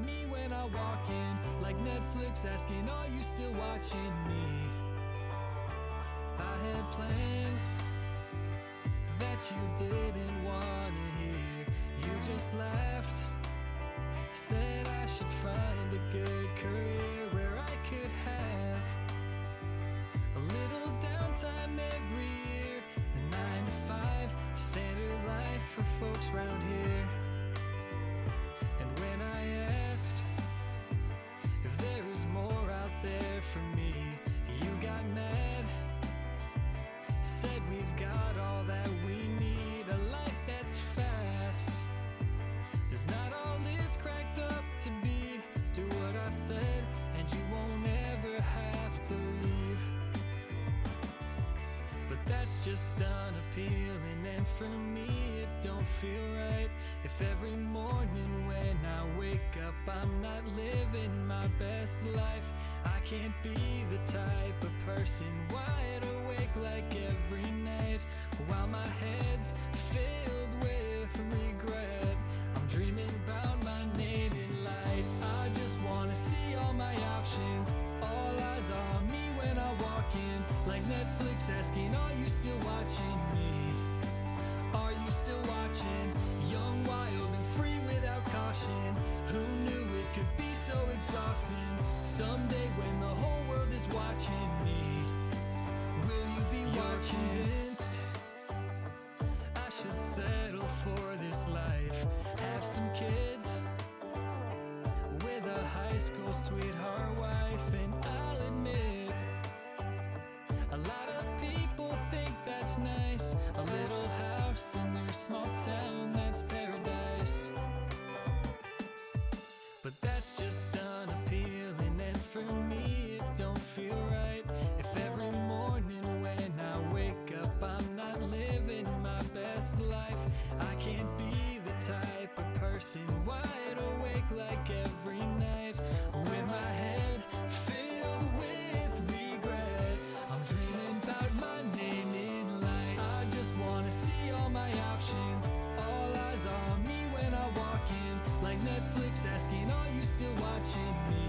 me when I walk in, like Netflix asking, are you still watching me? I had plans that you didn't want to hear. You just laughed, said I should find a good career where I could have a little downtime every year, a 9 to 5 standard life for folks round here. And when I asked if there was more out there for me, you got mad, said we've got all that we need. A life that's fast is not all it's cracked up to be. Do what I said and you won't ever have to leave. But that's just unappealing, and for me it don't feel right if every morning when I wake up I'm not living my best life. I can't be the type of person wide awake like every night while my head's filled with regret. I'm dreaming about my name in lights. I just wanna see all my options, all eyes on me when I walk in, like Netflix asking, are you still watching me? Are you still watching? Young, wild, and free without caution. Who knew it could be so exhausting? Someday when the whole world is watching me, will you be watching? Convinced I should settle for this life, have some kids with a high school sweetheart wife. And I'll admit, a lot of people think that's nice, a little house in their small town, that's paradise. But that's just unappealing, and for me it don't feel right if every morning when I wake up I'm not living my best life. I can't be the type of person wide awake like every night with my head filled with regret. I'm dreaming about my name in lights. I just wanna see all my options, all eyes on me when I walk in, like Netflix asking, are you still watching me?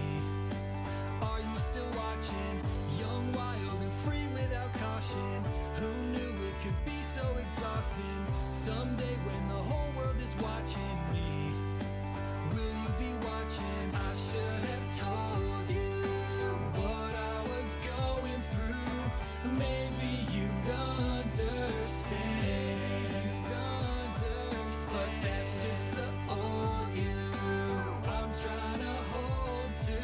Are you still watching? Young, wild, and free without caution. Who knew it could be so exhausting? Someday when the whole world is watching me, will you be watching? I should have told you what I was going through. Maybe you'd understand. But that's just the old you I'm trying to hold to.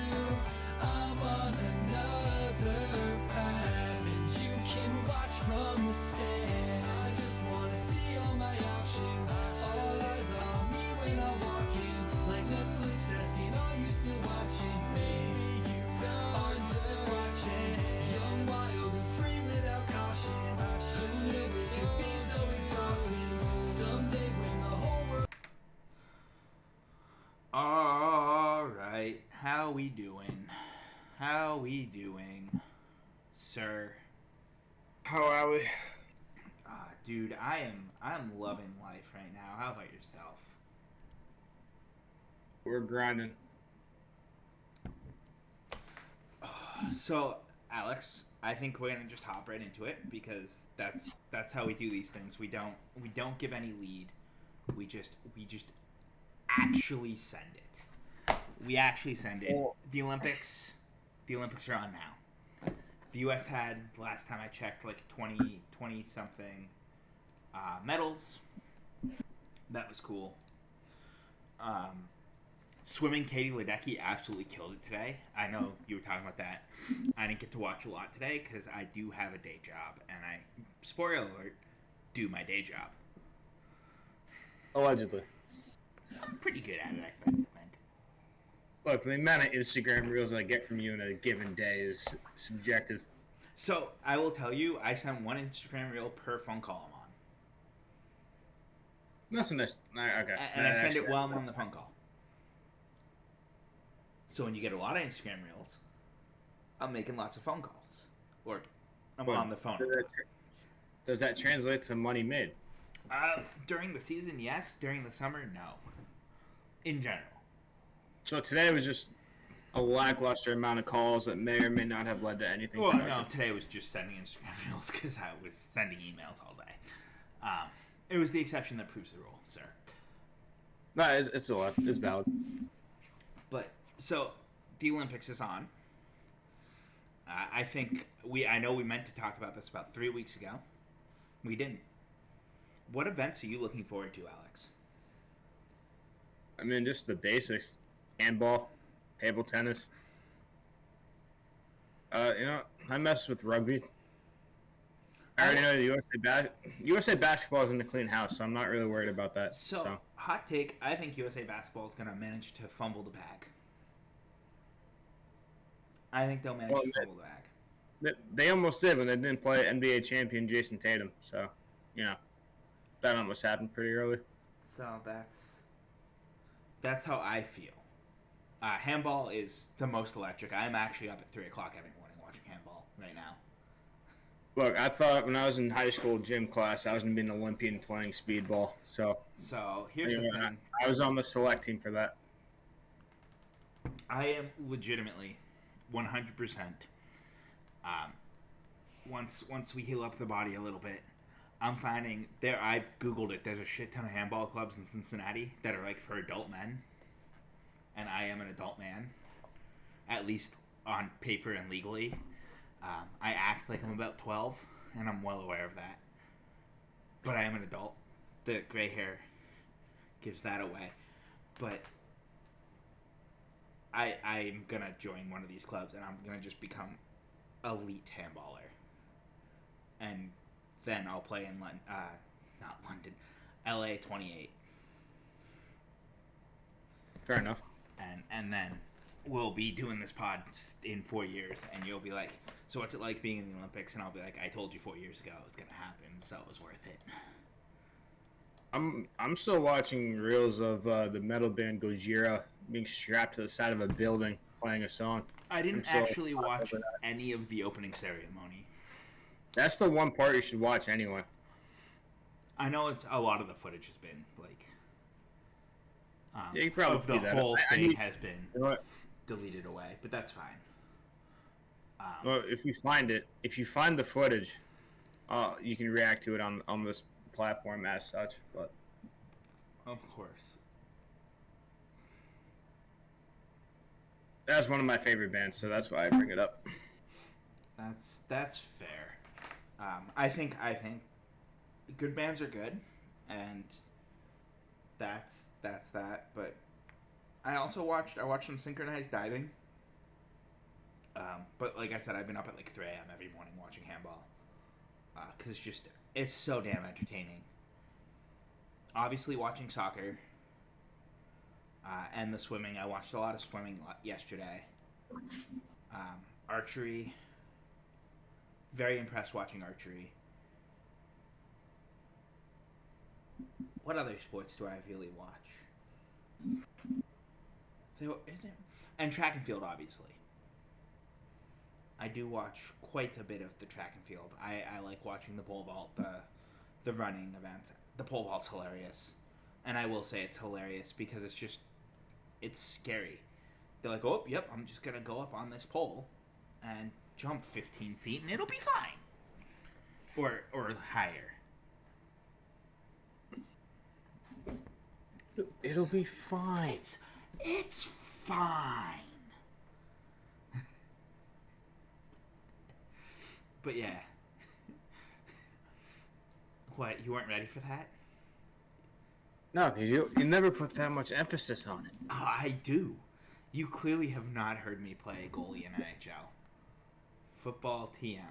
I'm on another path, and you can watch from the stand. I just wanna see all my options, all eyes on me when I walk in, like Netflix asking, are you still watching? Maybe you are you still watching? Young, wild, and free without caution. Who knew it could be so exhausting? Someday when the whole world. Alright, how we doing? How we doing, sir? How are we? Dude, I'm loving life right now. How about yourself? We're grinding. So, Alex, I think we're gonna just hop right into it because that's how we do these things. We don't give any lead. We just actually send it. We actually send it. The Olympics are on now. The U.S. had, last time I checked, like 20 something medals. That was cool. Swimming, Katie Ledecky absolutely killed it today. I know you were talking about that. I didn't get to watch a lot today because I do have a day job, and I, spoiler alert, do my day job. Allegedly. I'm pretty good at it, I think. Look, the amount of Instagram reels I get from you in a given day is subjective. So, I will tell you, I send one Instagram reel per phone call I'm on. That's a nice... Okay. And I send it while I'm on the phone call. So when you get a lot of Instagram reels, I'm making lots of phone calls. Or I'm on the phone. Does that translate to money made? During the season, yes. During the summer, no. In general. So today was just a lackluster amount of calls that may or may not have led to anything. Well, productive. no, today was just sending Instagram reels because I was sending emails all day. It was the exception that proves the rule, sir. No, it's valid. But so the Olympics is on. I know we meant to talk about this about 3 weeks ago. We didn't. What events are you looking forward to, Alex? I mean, just the basics: handball, table tennis. I mess with rugby. I already know the USA basketball is in the clean house, so I'm not really worried about that. So, hot take: I think USA basketball is going to manage to fumble the bag. I think they'll manage to fumble the bag. They almost did when they didn't play NBA champion Jason Tatum. So, that almost happened pretty early. So that's how I feel. Handball is the most electric. I'm actually up at 3 o'clock every morning watching handball right now. Look, I thought when I was in high school gym class, I was going to be an Olympian playing speedball. So here's the thing. I was on the select team for that. I am legitimately 100%. Once we heal up the body a little bit, I'm finding I've Googled it. There's a shit ton of handball clubs in Cincinnati that are like for adult men. And I am an adult man. At least on paper and legally. I act like I'm about 12, and I'm well aware of that. But I am an adult. The gray hair gives that away. But I'm going to join one of these clubs, and I'm going to just become elite handballer. And then I'll play in not London, LA 28. Fair enough. And then we'll be doing this pod in 4 years, and you'll be like, so what's it like being in the Olympics? And I'll be like, I told you 4 years ago it was going to happen, so it was worth it. I'm still watching reels of the metal band Gojira being strapped to the side of a building playing a song. I didn't actually watch any of the opening ceremony. That's the one part you should watch anyway. I know it's a lot of the footage has been like you probably of the whole thing has been deleted away, but that's fine. Well, if you find the footage, you can react to it on this platform as such. But of course, that's one of my favorite bands, so that's why I bring it up. That's fair. I think good bands are good, and that's that. But I watched some synchronized diving. But like I said, I've been up at like 3 a.m. every morning watching handball. Because it's so damn entertaining. Obviously watching soccer. And the swimming. I watched a lot of swimming yesterday. Archery. Very impressed watching archery. What other sports do I really watch? And track and field, obviously. I do watch quite a bit of the track and field. I like watching the pole vault, the running events. The pole vault's hilarious. And I will say it's hilarious because it's scary. They're like, oh, yep, I'm just going to go up on this pole and jump 15 feet and it'll be fine. Or higher. It'll be fine. It's fine. But yeah. What, you weren't ready for that? No, because you never put that much emphasis on it. Oh, I do. You clearly have not heard me play goalie in NHL. Football TM.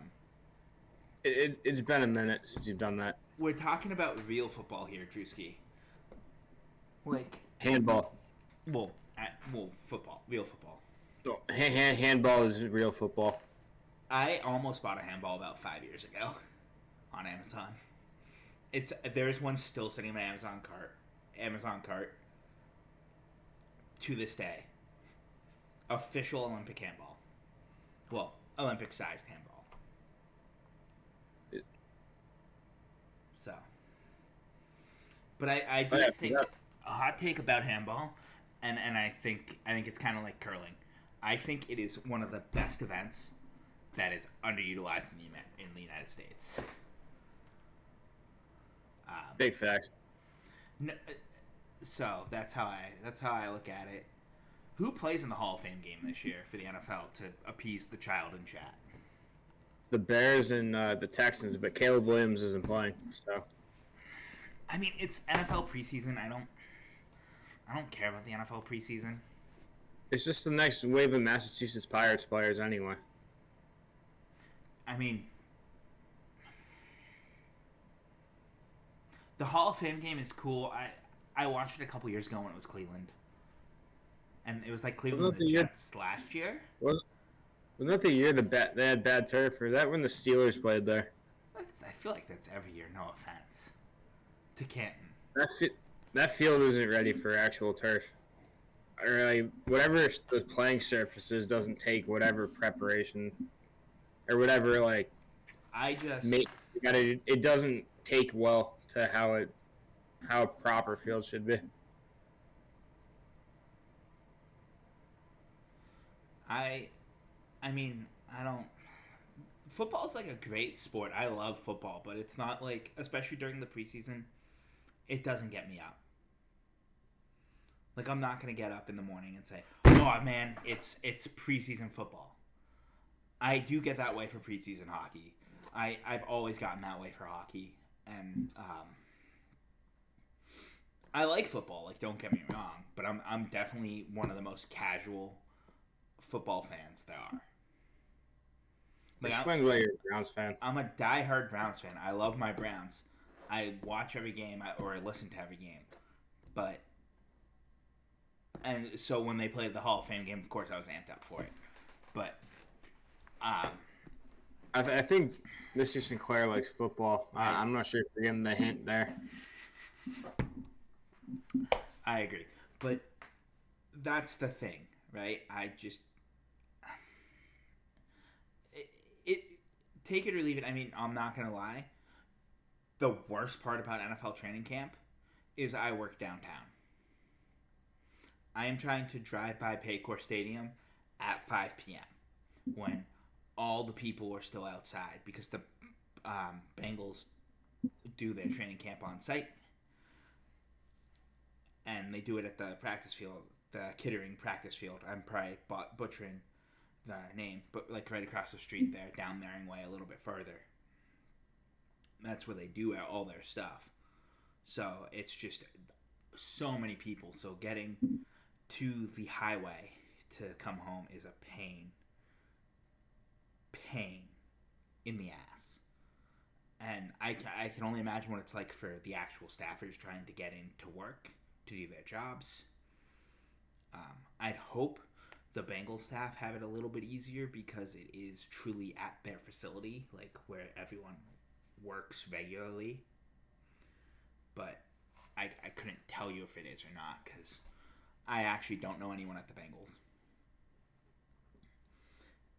It's been a minute since you've done that. We're talking about real football here, Drewski. Like handball. Well, football, real football. Oh, handball is real football. I almost bought a handball about 5 years ago on Amazon. There's one still sitting in my Amazon cart to this day. Official Olympic handball. Well, Olympic-sized handball. So. But I do think a hot take about handball, and I think it's kind of like curling. I think it is one of the best events that is underutilized in the United States. Big facts. No, so that's how I look at it. Who plays in the Hall of Fame game this year for the NFL to appease the child in chat? The Bears and the Texans, but Caleb Williams isn't playing. So, I mean, it's NFL preseason. I don't care about the NFL preseason. it's just the next wave of Massachusetts Pirates players anyway. I mean, the Hall of Fame game is cool. I watched it a couple years ago when it was Cleveland. And it was like Cleveland and the Jets last year. Wasn't that the year they had bad turf? Or that when the Steelers played there? I feel like that's every year. No offense to Canton. That field isn't ready for actual turf. Or like whatever the playing surface is doesn't take whatever preparation or whatever like. It doesn't take well to how a proper field should be. I mean, I don't. Football's like a great sport. I love football, but it's not like, especially during the preseason, it doesn't get me up. Like, I'm not gonna get up in the morning and say, "Oh man, it's preseason football." I do get that way for preseason hockey. I've always gotten that way for hockey, and I like football. Like, don't get me wrong, but I'm definitely one of the most casual football fans there are. Like, explain why you're a Browns fan. I'm a diehard Browns fan. I love my Browns. I watch every game or I listen to every game. And so when they played the Hall of Fame game, of course I was amped up for it. But I think Mr. Sinclair likes football. I'm not sure if you're getting the hint there. I agree. But that's the thing, right? I just... Take it or leave it. I mean, I'm not going to lie. The worst part about NFL training camp is I work downtown. I am trying to drive by Paycor Stadium at 5 p.m. when all the people are still outside because the Bengals do their training camp on site. And they do it at the practice field, the Kittering practice field. I'm probably butchering the name, but like right across the street there, down Maring Way a little bit further. That's where they do all their stuff. So it's just so many people. So getting to the highway to come home is a pain in the ass. And I can only imagine what it's like for the actual staffers trying to get into work to do their jobs. I'd hope the Bengals staff have it a little bit easier because it is truly at their facility, like where everyone works regularly. But I couldn't tell you if it is or not because I actually don't know anyone at the Bengals.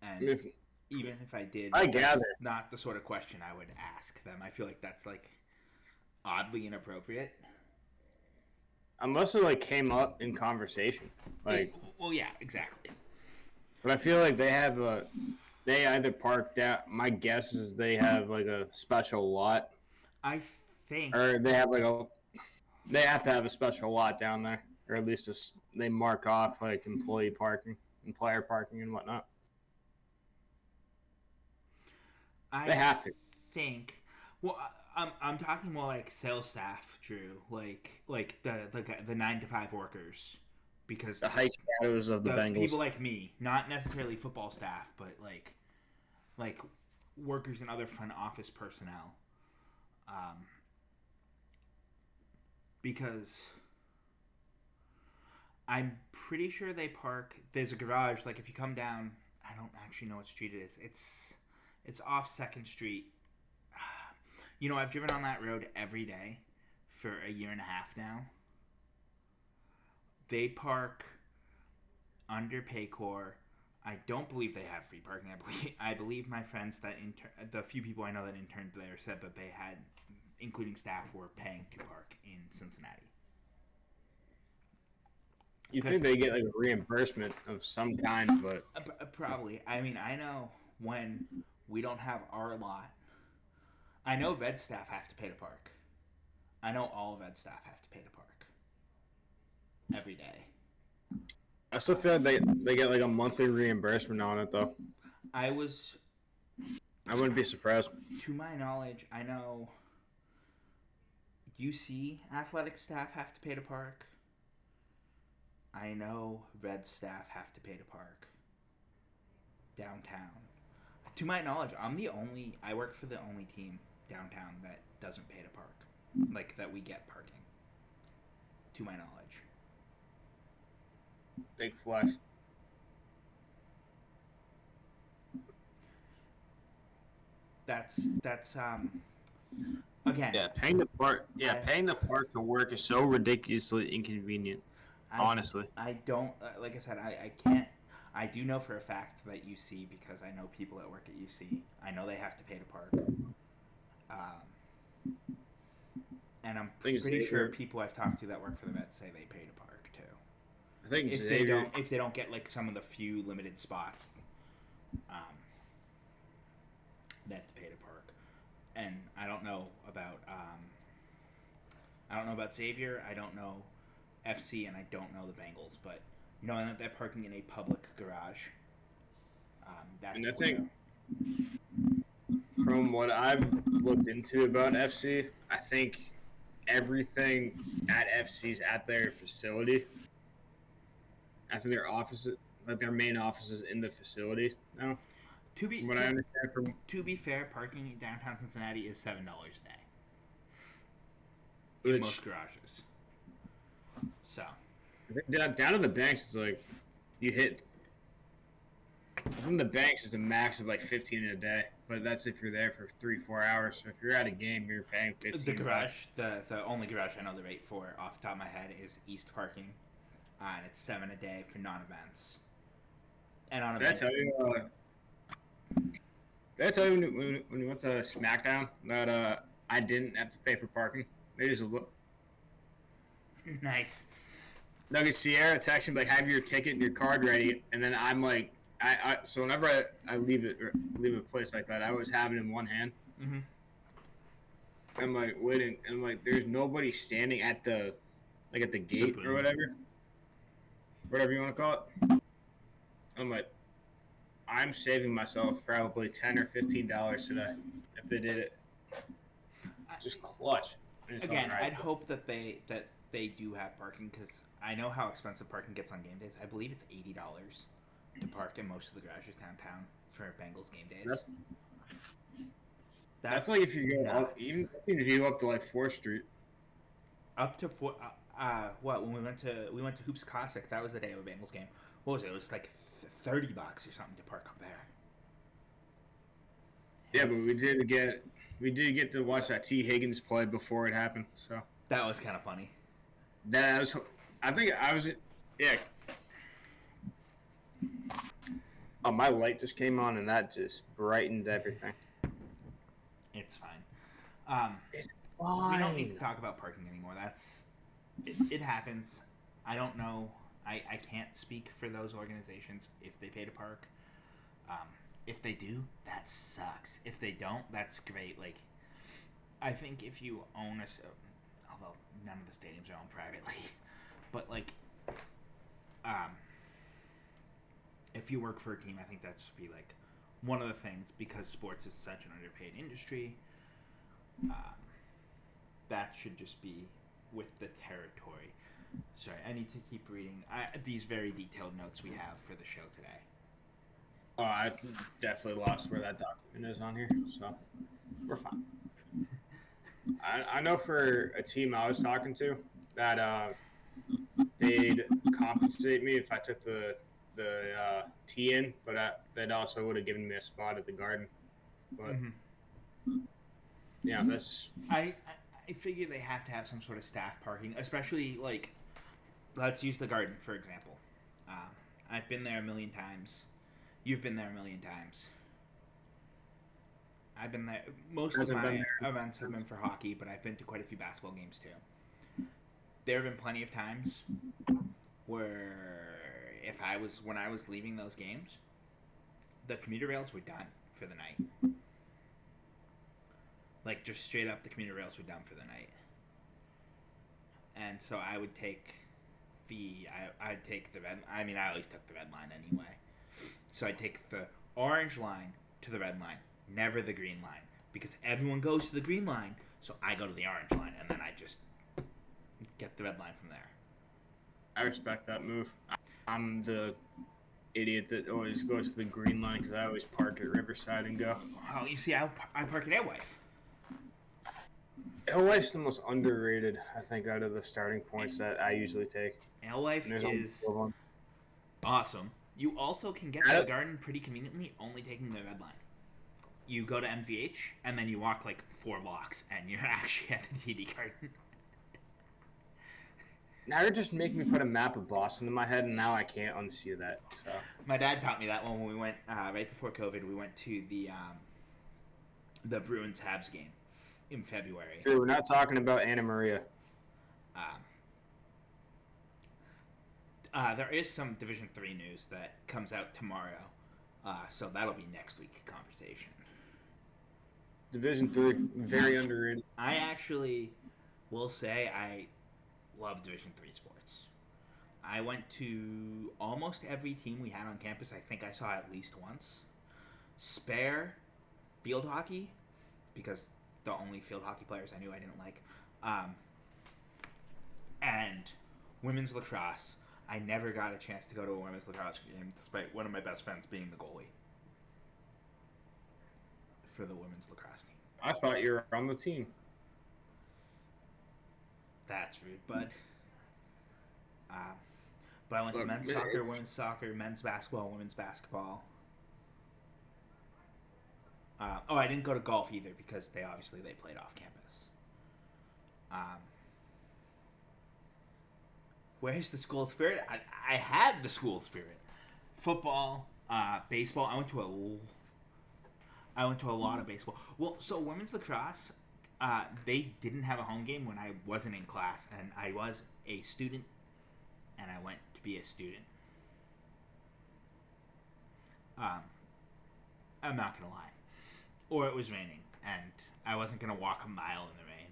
And even if I did, that's not the sort of question I would ask them. I feel like that's like oddly inappropriate. Unless it like came up in conversation, like. Well, yeah, exactly. But I feel like they either parked out. My guess is they have like a special lot. I think, or they have they have to have a special lot down there, or at least they mark off like employer parking, and whatnot. They have to. Think. Well, I'm talking more like sales staff, Drew, like the 9 to 5 workers, because the high shadows of the Bengals. People like me, not necessarily football staff, but like workers and other front office personnel, because I'm pretty sure they park. There's a garage. Like if you come down, I don't actually know what street it is. It's off 2nd Street. You know, I've driven on that road every day for a year and a half now. They park under Paycor. I don't believe they have free parking. I believe my friends that the few people I know that interned there said that they had, including staff, were paying to park in Cincinnati. You think they get like a reimbursement of some kind, but Probably. I mean, I know when we don't have our lot. I know vet staff have to pay to park. I know all vet staff have to pay to park every day. I still feel like they get like a monthly reimbursement on it though. I wouldn't be surprised. To my knowledge, I know UC athletic staff have to pay to park. I know vet staff have to pay to park downtown. To my knowledge, I work for the only team downtown that doesn't pay to park. Like, that we get parking. To my knowledge. Big flex. That's again. Yeah, paying the park to work is so ridiculously inconvenient. Honestly, I don't like I said. I can't. I do know for a fact that UC, because I know people that work at UC. I know they have to pay to park. And I'm pretty sure people I've talked to that work for the vets say they pay to park too. I think if they don't get like some of the few limited spots, they have to pay to park. And I don't know about Xavier. I don't know FC, and I don't know the Bengals. But knowing that they're parking in a public garage, and I think from what I've looked into about FC, I think everything at FC is at their facility. I think their offices, like their main office, is in the facility now. To be fair, parking in downtown Cincinnati is $7 a day. In most garages. So down to the banks, it's like you hit. From the banks is a max of like 15 in a day, but that's if you're there for 3-4 hours. So if you're at a game, you're paying 15. The garage, the only garage I know the rate for off the top of my head is East Parking, and it's $7 a day for non-events. And on events, did I tell you when we went to SmackDown that I didn't have to pay for parking? They just look. Nice. Doug Sierra texted me like, "Have your ticket and your card ready," and then I'm like, so whenever I leave a place like that, I always have it in one hand. Mm-hmm. I'm like waiting, and I'm like, there's nobody standing at the gate or whatever you want to call it. I'm like, I'm saving myself probably $10 or $15 today if they did it. Just clutch. Again, right. I'd hope that they do have parking, because I know how expensive parking gets on game days. I believe it's $80 to park in most of the garages downtown for Bengals game days. That's like if you go up, even if you go up to like 4th Street. Up to when we went to Hoops Classic, that was the day of a Bengals game. What was it? It was like $30 or something to park up there. Yeah, but we did get to watch that T. Higgins play before it happened. So that was kind of funny. Yeah. Oh, my light just came on, and that just brightened everything. It's fine. It's fine. We don't need to talk about parking anymore. It happens. I don't know. I can't speak for those organizations if they pay to park. If they do, that sucks. If they don't, that's great. Like, I think if you own although none of the stadiums are owned privately, but like, if you work for a team, I think that should be like one of the things, because sports is such an underpaid industry. That should just be with the territory. Sorry, I need to keep reading these very detailed notes we have for the show today. Oh, I definitely lost where that document is on here, so we're fine. I know for a team I was talking to that they'd compensate me if I took the tee in, but that also would have given me a spot at the Garden. But yeah, that's. I figure they have to have some sort of staff parking, especially like, let's use the Garden for example. I've been there a million times. You've been there a million times. I've been there. Most of my events have been for hockey, but I've been to quite a few basketball games too. There have been plenty of times where when I was leaving those games, the commuter rails were done for the night. Like, just straight up, the commuter rails were done for the night. And so I would take I'd take the red. I mean, I always took the red line anyway. So I'd take the orange line to the red line, never the green line, because everyone goes to the green line. So I go to the orange line, and then I just get the red line from there. I respect that move. I'm the idiot that always goes to the green line because I always park at Riverside and go. Oh, you see, I park at Alewife. Alewife the most underrated, I think, out of the starting points that I usually take. Alewife is awesome. You also can get to the garden pretty conveniently only taking the red line. You go to MVH, and then you walk like 4 blocks, and you're actually at the TD garden. Now you're just making me put a map of Boston in my head, and now I can't unsee that. So my dad taught me that when we went right before COVID. We went to the Bruins Habs game in February. True, we're not talking about Anna Maria. There is some Division 3 news that comes out tomorrow, so that'll be next week's conversation. Division 3, very underrated. I actually will say I love Division 3 sports. I went to almost every team we had on campus. I think I saw at least once. Spare field hockey, because the only field hockey players I knew I didn't like. And women's lacrosse. I never got a chance to go to a women's lacrosse game, despite one of my best friends being the goalie for the women's lacrosse team. I thought you were on the team. That's rude, bud. But I went to men's soccer, women's soccer, men's basketball, women's basketball. I didn't go to golf either because they played off campus. Where's the school spirit? I had the school spirit. Football, baseball. I went to a lot of baseball. Well, so women's lacrosse, they didn't have a home game when I wasn't in class, and I was a student, and I went to be a student. I'm not gonna lie. Or it was raining, and I wasn't gonna walk a mile in the rain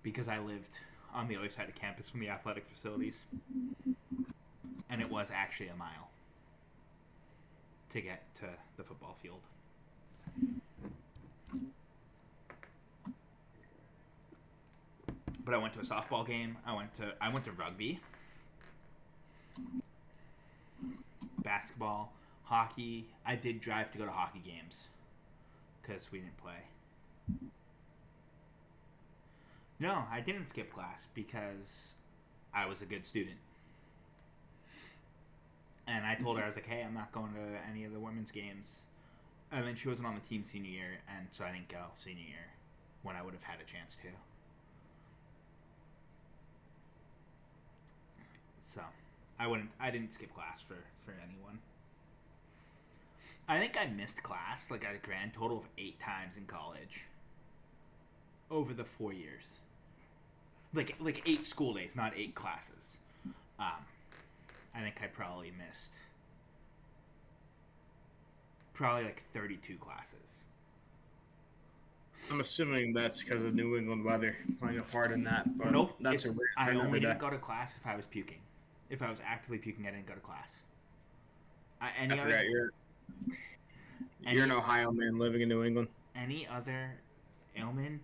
because I lived on the other side of campus from the athletic facilities, and it was actually a mile to get to the football field. But I went to a softball game. I went to rugby, basketball, hockey. I did drive to go to hockey games because we didn't play. No, I didn't skip class because I was a good student. And I told her, I was like, hey, I'm not going to any of the women's games. And then she wasn't on the team senior year, and so I didn't go senior year when I would have had a chance to. So, I didn't skip class for anyone. I think I missed class like a grand total of 8 times in college over the 4 years. Like 8 school days, not 8 classes. I think I probably missed like 32 classes. I'm assuming that's because of New England weather playing a part in that. But nope. That's I only didn't go to class if I was puking. If I was actively puking, I didn't go to class. I forgot you're an Ohio man living in New England. Any other ailment,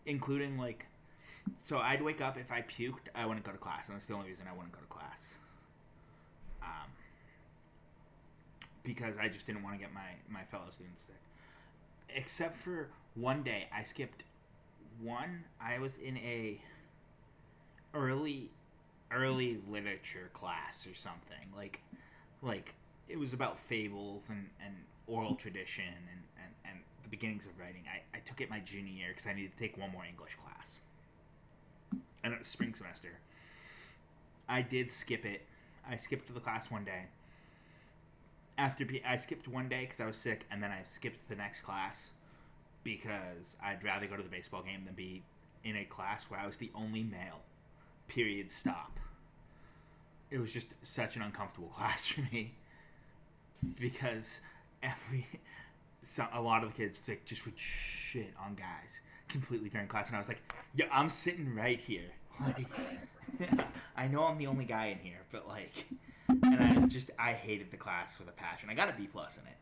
including like, so I'd wake up, if I puked, I wouldn't go to class, and that's the only reason I wouldn't go to class. Because I just didn't want to get my fellow students sick. Except for one day, I skipped one. I was in a early literature class or something. Like it was about fables and oral tradition and the beginnings of writing. I took it my junior year because I needed to take one more English class. And it was spring semester. I did skip it. I skipped the class one day. I skipped one day because I was sick, and then I skipped the next class because I'd rather go to the baseball game than be in a class where I was the only male. Period. Stop. It was just such an uncomfortable class for me because a lot of the kids like just would shit on guys completely during class, and I was like, "Yeah, I'm sitting right here. Like, I know I'm the only guy in here, but like." And I hated the class with a passion. I got a B+ in it.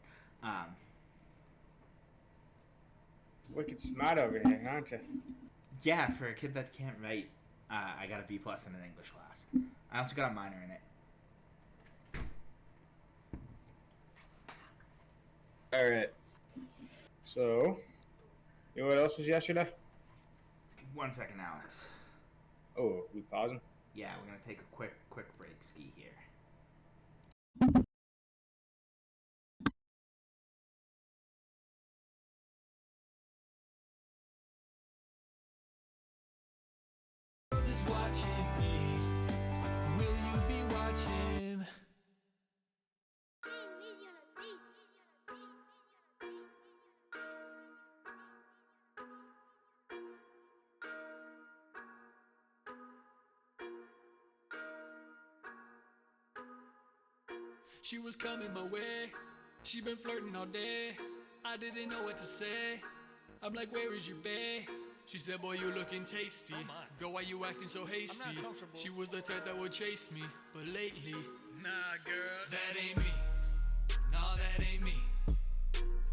Wicked smart over here, aren't you? Yeah, for a kid that can't write, I got a B+ in an English class. I also got a minor in it. All right. So, you know what else was yesterday? 1 second, Alex. Oh, we pausing? Yeah, we're gonna take a quick break ski here. Is watching me. Will you be watching? She was coming my way. She been flirting all day. I didn't know what to say. I'm like, where is your bae? She said, boy, you looking tasty. Girl, why you acting so hasty? She was the type that would chase me, but lately, nah, girl, that ain't me. Nah, that ain't me.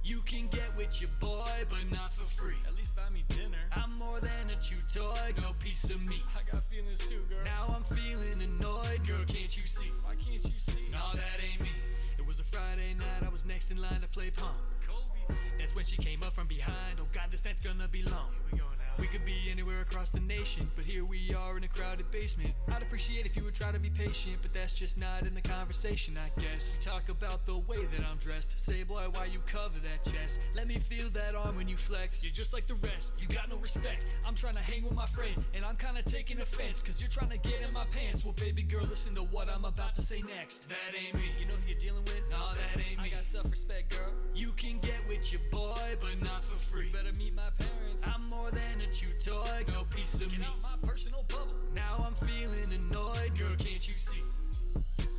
You can get with your boy, but not for free. At least buy me dinner. I'm more than a chew toy, no piece of me. I got feelings too, girl. Now I'm feeling annoyed, girl, can't you see? Why can't you see? Nah, that ain't me. It was a Friday night, I was next in line to play pong. Kobe. That's when she came up from behind. Oh God, this night's gonna be long. Here we go now. We could be anywhere across the nation, but here we are in a crowded basement. I'd appreciate if you would try to be patient, but that's just not in the conversation, I guess. We talk about the way that I'm dressed. Say, boy, why you cover that chest? Let me feel that arm when you flex. You're just like the rest, you got no respect. I'm trying to hang with my friends, and I'm kinda taking offense, cause you're trying to get in my pants. Well, baby girl, listen to what I'm about to say next. That ain't me. You know who you're dealing with? Nah, that ain't me. I got self-respect, girl. You can get with your boy, but not for free. You better meet my parents. I'm more than a chew toy, no piece of me. Get out my personal bubble. Now I'm feeling annoyed, girl, can't you see?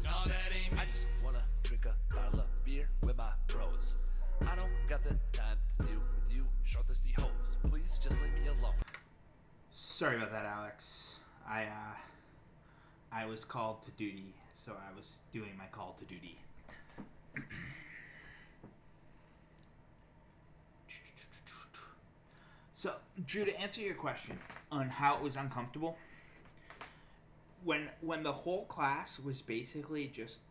Nah, that ain't me. I just wanna drink a bottle of beer with my bros. I don't got the time to deal with you short thirsty hoes. Please just leave me alone. Sorry about that, Alex. I was called to duty, so I was doing my call to duty. So, Drew, to answer your question on how it was uncomfortable, when the whole class was basically just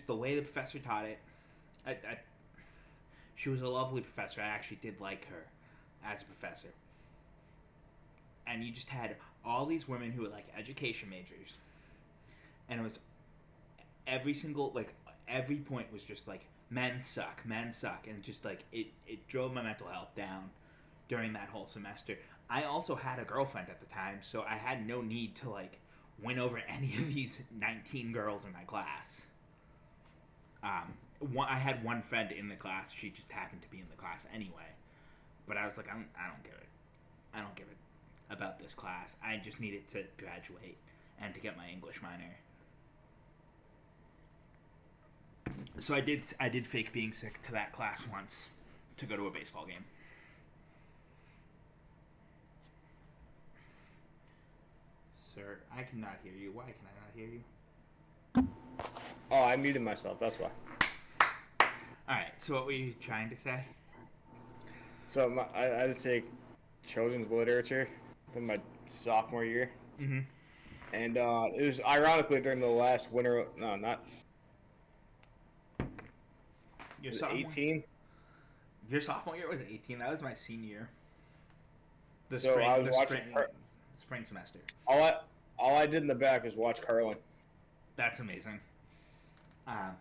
the way the professor taught it, she was a lovely professor. I actually did like her as a professor. And you just had all these women who were like education majors, and it was every point was just like, men suck, and just like it drove my mental health down during that whole semester. I also had a girlfriend at the time, so I had no need to like win over any of these 19 girls in my class. I had one friend in the class. She just happened to be in the class anyway. But I was like, I don't give it. I don't give it about this class. I just needed to graduate and to get my English minor. So I did fake being sick to that class once to go to a baseball game. Sir, I cannot hear you. Why can I not hear you? Oh, I muted myself, that's why. Alright, so what were you trying to say? So I had to take children's literature in my sophomore year. Mm-hmm. And it was ironically during the last winter, no, not Your sophomore? 18. Your sophomore year was 18. That was my senior year. Spring semester. All I did in the back was watch curling. That's amazing. I'm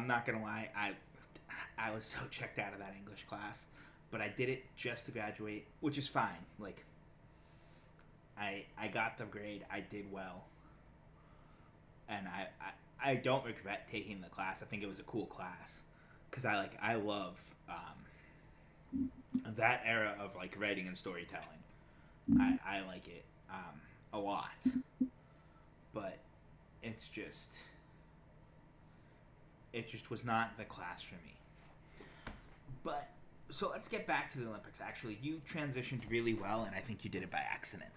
not gonna lie. I was so checked out of that English class, but I did it just to graduate, which is fine. Like, I got the grade. I did well, and I don't regret taking the class. I think it was a cool class because I love that era of like writing and storytelling. I like it a lot, but it's just it just was not the class for me. But so let's get back to the Olympics. Actually, you transitioned really well, and I think you did it by accident.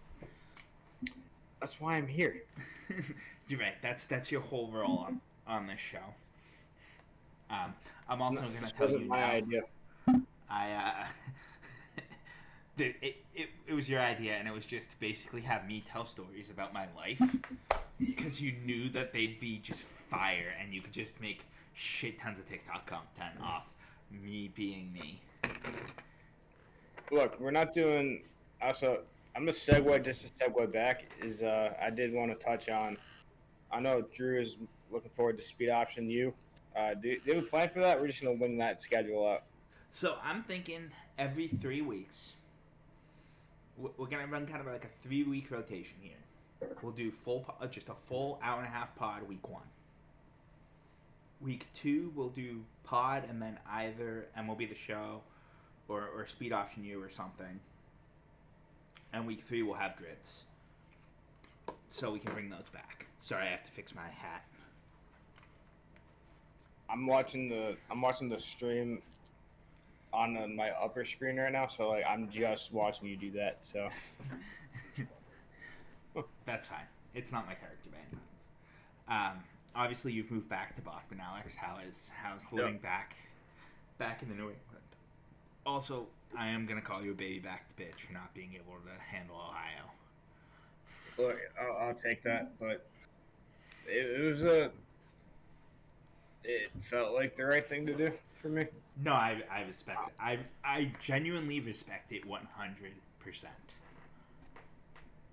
That's why I'm here. You're right. That's your whole role on this show. I'm also going to tell you wasn't my now. idea. I it was your idea, and it was just basically have me tell stories about my life because you knew that they'd be just fire, and you could just make shit tons of TikTok content off me being me. Look, we're not doing. Also, I'm gonna segue just to segue back. I did want to touch on. I know Drew is looking forward to speed option U. Do you have a plan for that? We're just gonna wing that schedule out. So I'm thinking every 3 weeks, we're gonna run kind of like a 3 week rotation here. We'll do just a full hour and a half pod week 1. Week 2 we'll do pod and then either MLB the show or speed option U or something. And week 3 we'll have grits, so we can bring those back. Sorry, I have to fix my hat. I'm watching the stream on my upper screen right now, so like I'm just watching you do that. So That's fine. It's not my character by any means. Obviously, you've moved back to Boston, Alex. How's living back in the New England? Also, I am gonna call you a baby backed bitch for not being able to handle Ohio. look, I'll take that, but it felt like the right thing to do for me. No, I respect it. I genuinely respect it 100%.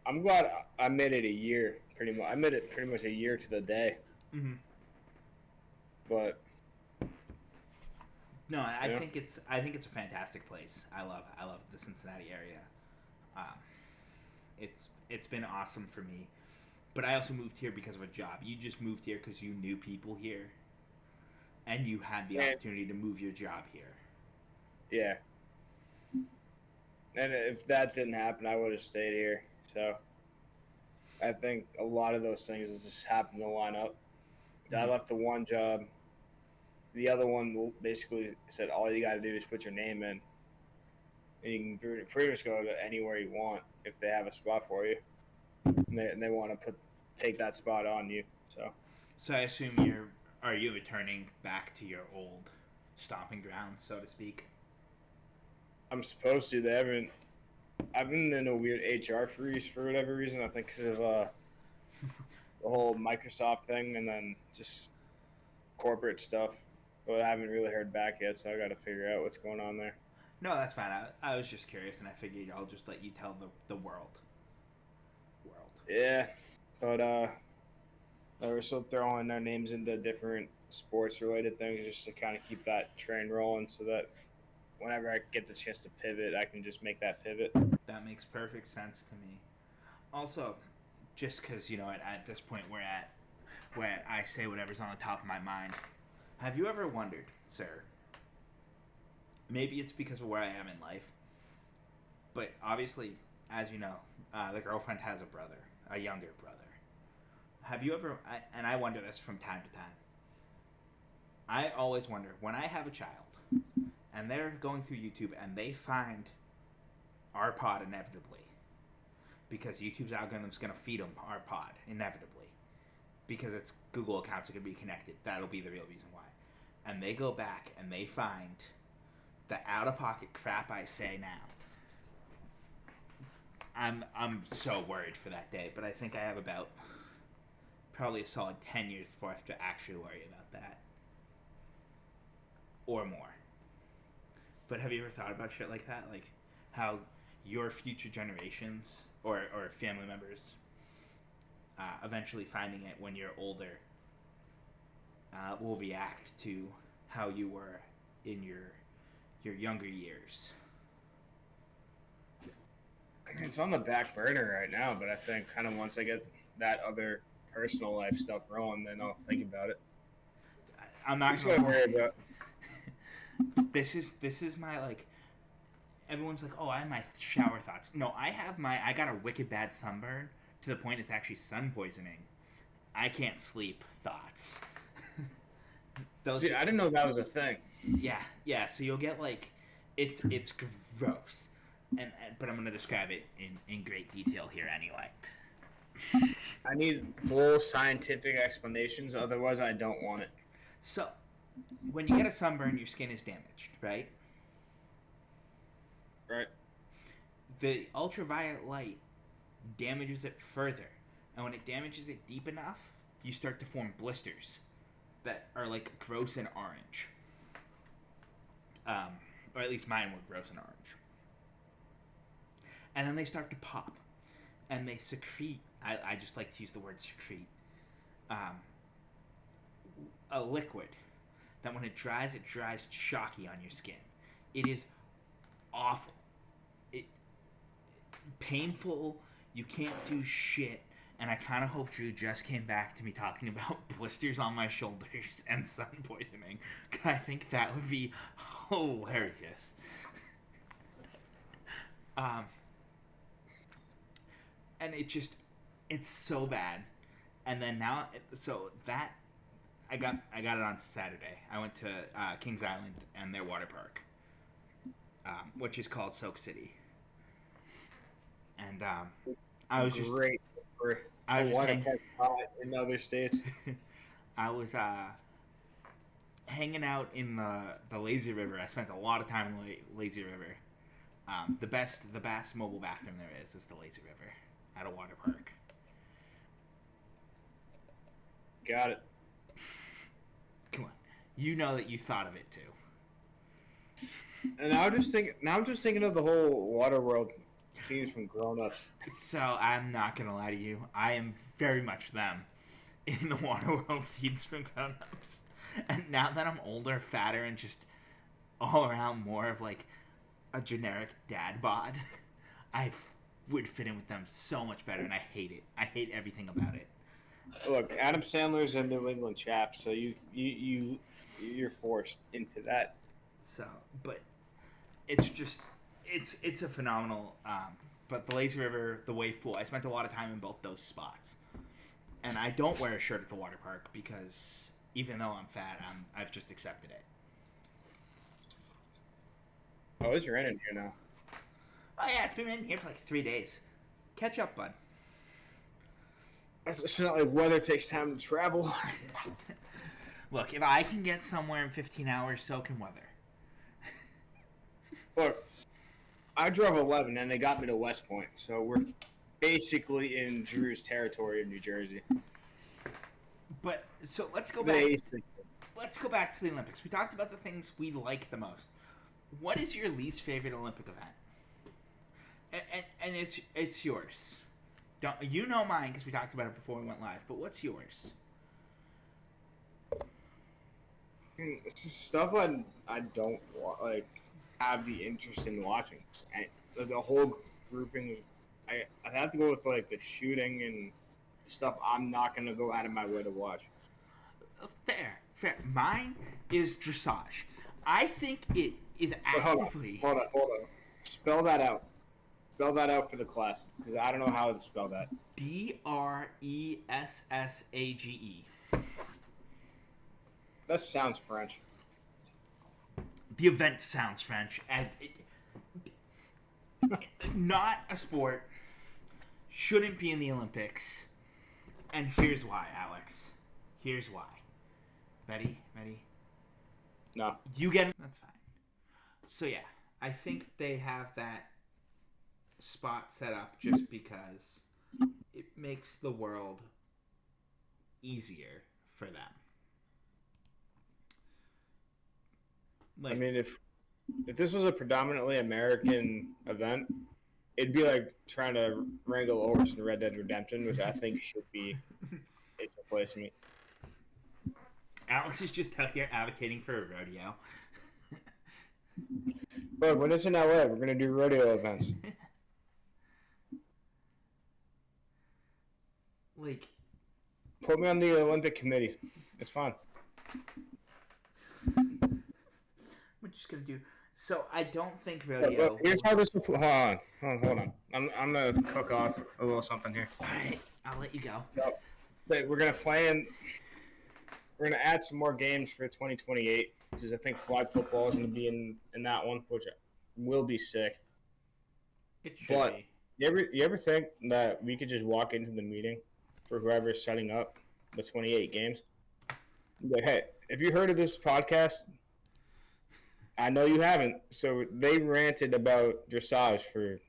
I'm glad I made it a year. Pretty much, I made it pretty much a year to the day. Mm-hmm. But no, I think it's a fantastic place. I love the Cincinnati area. It's been awesome for me, but I also moved here because of a job. You just moved here because you knew people here, and you had the opportunity to move your job here. Yeah. And if that didn't happen, I would have stayed here. So I think a lot of those things just happened to line up. I left the one job. The other one basically said all you got to do is put your name in, and you can pretty much go to anywhere you want if they have a spot for you, and they want to take that spot on you. So I assume are you returning back to your old stomping ground, so to speak? I'm supposed to. They haven't. I've been in a weird HR freeze for whatever reason. I think because of the whole Microsoft thing, and then just corporate stuff. But I haven't really heard back yet, so I got to figure out what's going on there. No, that's fine. I was just curious, and I figured I'll just let you tell the world. Yeah, but we're still throwing our names into different sports-related things just to kind of keep that train rolling, so that whenever I get the chance to pivot, I can just make that pivot. That makes perfect sense to me. Also, just because at this point we're at where I say whatever's on the top of my mind. Have you ever wondered, sir? Maybe it's because of where I am in life, but obviously, as you know, the girlfriend has a younger brother. Have you ever, and I wonder this from time to time, I always wonder, when I have a child, and they're going through YouTube, and they find our pod inevitably, because YouTube's algorithm's going to feed them our pod, inevitably, because its Google accounts are going to be connected. That'll be the real reason why. And they go back, and they find the out-of-pocket crap I say now. I'm so worried for that day, but I think I have about probably a solid 10 years before I have to actually worry about that. Or more. But have you ever thought about shit like that? Like how your future generations or family members eventually finding it when you're older will react to how you were in your younger years? It's on the back burner right now, but I think kind of once I get that other personal life stuff rolling, then I'll think about it. I'm not going to worry about. This is my like. everyone's like, oh, I have my shower thoughts. No, I got a wicked bad sunburn to the point it's actually sun poisoning. I can't sleep thoughts. See, I didn't know that was a thing. Yeah. So you'll get like, it's gross, but I'm gonna describe it in great detail here anyway. I need full scientific explanations, otherwise I don't want it. So, when you get a sunburn, your skin is damaged, right? Right. The ultraviolet light damages it further, and when it damages it deep enough, you start to form blisters that are like gross and orange. Or at least mine were gross and orange. And then they start to pop, and they secrete. I just like to use the word secrete. A liquid that when it dries chalky on your skin. It is awful. Painful. You can't do shit. And I kind of hope Drew just came back to me talking about blisters on my shoulders and sun poisoning. I think that would be hilarious. And it's so bad. And then now, so that, I got it on Saturday. I went to Kings Island and their water park, which is called Soak City. And I was just great. I want to catch hot in other states. I was hanging out in the lazy river. I spent a lot of time in the lazy river. The best mobile bathroom there is the lazy river at a water park. Got it. Come on, you know that you thought of it too. And now I'm just thinking of the whole water world scenes from Grown Ups. So I'm not gonna lie to you, I am very much them in the water world scenes from Grown Ups. And now that I'm older, fatter, and just all around more of like a generic dad bod, I would fit in with them so much better, and I hate it. I hate everything about it. Look, Adam Sandler's a New England chap, so you're forced into that. So, but it's just it's a phenomenal. But the lazy river, the wave pool, I spent a lot of time in both those spots, and I don't wear a shirt at the water park because even though I'm fat, I've just accepted it. Oh, it's raining here now. Oh yeah, it's been raining here for like 3 days. Catch up, bud. It's not like weather takes time to travel. Look, if I can get somewhere in 15 hours, so can weather. Look, I drove 11 and they got me to West Point, so we're basically in Drew's territory of New Jersey. But so let's go back. Let's go back to the Olympics. We talked about the things we like the most. What is your least favorite Olympic event? And it's yours. You know mine because we talked about it before we went live. But what's yours? It's stuff I don't like have the interest in watching. The whole grouping, I'd have to go with like the shooting and stuff I'm not gonna go out of my way to watch. Fair. Mine is dressage. I think it is actively. Hold on. Spell that out. Spell that out for the class because I don't know how to spell that. Dressage. That sounds French. The event sounds French, and not a sport. Shouldn't be in the Olympics. And here's why, Alex. Here's why. Ready? No. You get it. That's fine. So yeah, I think they have that spot set up just because it makes the world easier for them. I mean, if this was a predominantly American event, it'd be like trying to wrangle Oris in Red Dead Redemption, which I think should be its replacement. Alex is just out here advocating for a rodeo. But when it's in LA, we're gonna do rodeo events. Like, put me on the Olympic committee. It's fine. We're just gonna do So I don't think Look, rodeo. here's how this will. Hold on. I'm gonna cook off a little something here. All right, I'll let you go. So, we're gonna plan. We're gonna add some more games for 2028 because I think flag football is gonna be in that one, which will be sick. It should But be. you ever think that we could just walk into the meeting for whoever's setting up the 28 games? But hey, have you heard of this podcast? I know you haven't. So they ranted about dressage for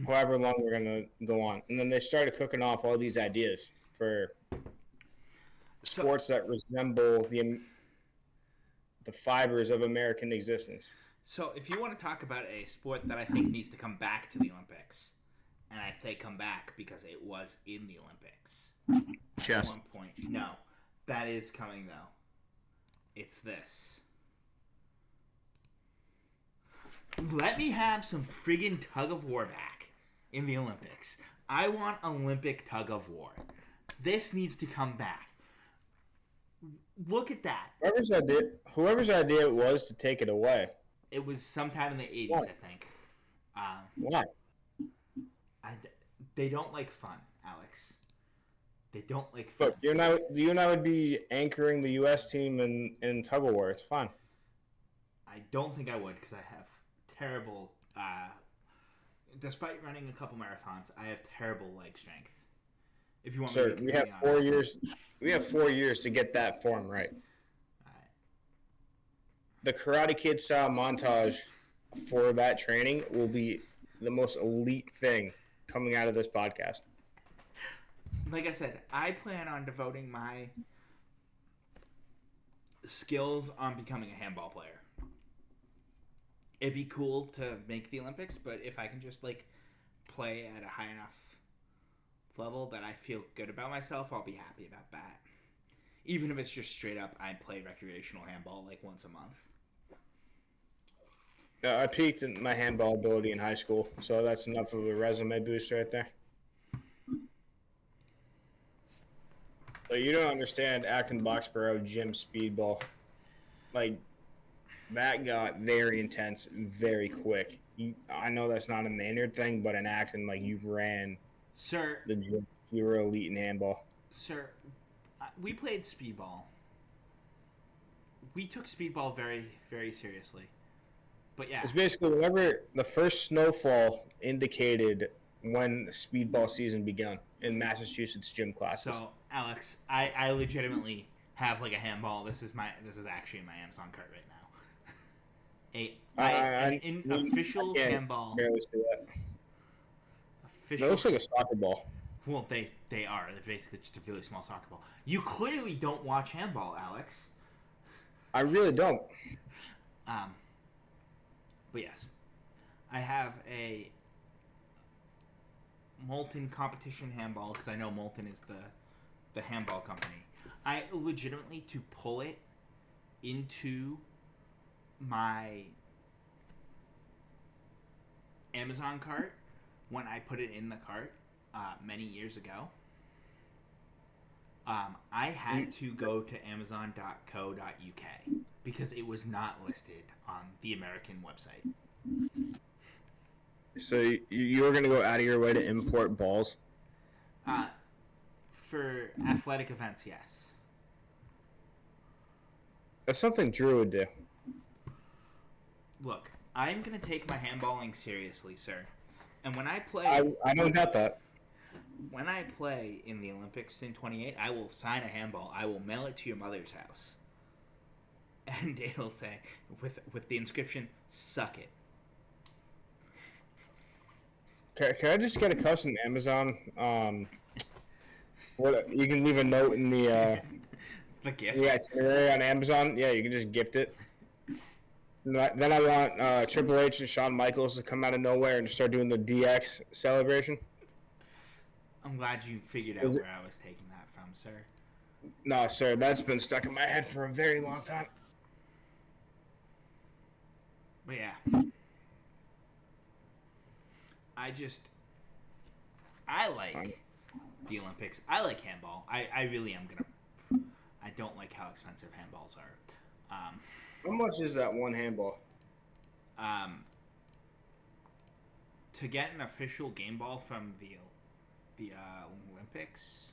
however long we're gonna go on, and then they started cooking off all these ideas for sports that resemble the fibers of American existence. So if you want to talk about a sport that I think needs to come back to the Olympics, and I say come back because it was in the Olympics Chess. at one point. No, that is coming though. It's this. Let me have some friggin' tug of war back in the Olympics. I want Olympic tug of war. This needs to come back. Look at that. Whoever's idea it was to take it away. It was sometime in the 80s, Why? I think. Why? They don't like fun, Alex. They don't like fun. Look, you and I would be anchoring the U.S. team in tug of war. It's fine. I don't think I would because I have terrible. Despite running a couple marathons, I have terrible leg strength. If you want me to Sir, be we have completely 4 honest. years. We have 4 years to get that form right. Alright. The Karate Kid style montage for that training will be the most elite thing coming out of this podcast. Like I said, I plan on devoting my skills on becoming a handball player. It'd be cool to make the Olympics, but if I can just play at a high enough level that I feel good about myself, I'll be happy about that. Even if it's just straight up, I play recreational handball once a month. I peaked in my handball ability in high school, so that's enough of a resume boost right there. Like, you don't understand Acton Boxborough gym speedball. That got very intense very quick. I know that's not a Maynard thing, but in Acton, you ran Sir, the gym. You were elite in handball. Sir, we played speedball. We took speedball very, very seriously. But yeah. It's basically whenever the first snowfall indicated when speedball season begun in Massachusetts gym classes. So, Alex, I legitimately have a handball. This is actually in my Amazon cart right now. An official handball. Barely see that. Official. It looks like a soccer ball. Well, they are. They're basically just a really small soccer ball. You clearly don't watch handball, Alex. I really don't. But yes, I have a Molten competition handball because I know Molten is the handball company. I legitimately, to pull it into my Amazon cart, when I put it in the cart many years ago, I had to go to amazon.co.uk because it was not listed on the American website. So you were going to go out of your way to import balls? For athletic events, yes. That's something Drew would do. Look, I'm going to take my handballing seriously, sir. And when I play... I don't doubt that. When I play in the Olympics in 28, I will sign a handball. I will mail it to your mother's house. And it'll say, with the inscription, suck it. Can I just get a custom Amazon? What you can leave a note in the The gift? the itinerary on Amazon. Yeah, you can just gift it. Then I want Triple H and Shawn Michaels to come out of nowhere and start doing the DX celebration. I'm glad you figured out where I was taking that from, sir. No, sir, that's been stuck in my head for a very long time. But yeah. I like the Olympics. I like handball. I really am gonna. I don't like how expensive handballs are. How much is that one handball? To get an official game ball from the Olympics,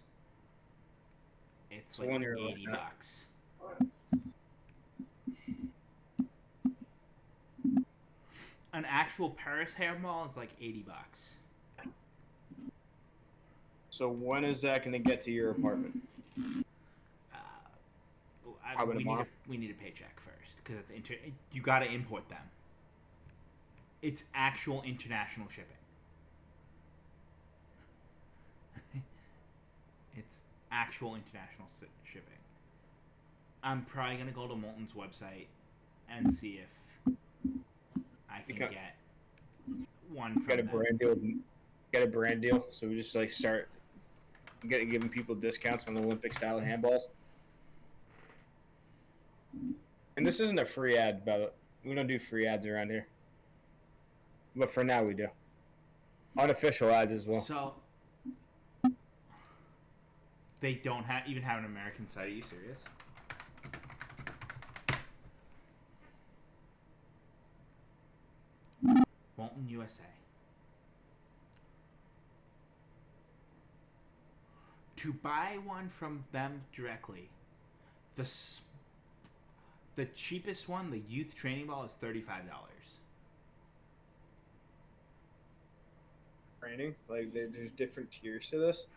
it's like $80. An actual Paris handball is like $80. So when is that going to get to your apartment? We need a paycheck first because it's you got to import them. It's actual international shipping. It's actual international shipping. I'm probably gonna go to Molten's website and see if I can get one from them. Get a brand deal. So we just like start giving people discounts on Olympic style handballs. And this isn't a free ad, but we don't do free ads around here. But for now, we do. Unofficial ads as well. So they don't even have an American site. Are you serious? Molten USA. To buy one from them directly, the cheapest one, the youth training ball, is $35. Training? Like, there's different tiers to this?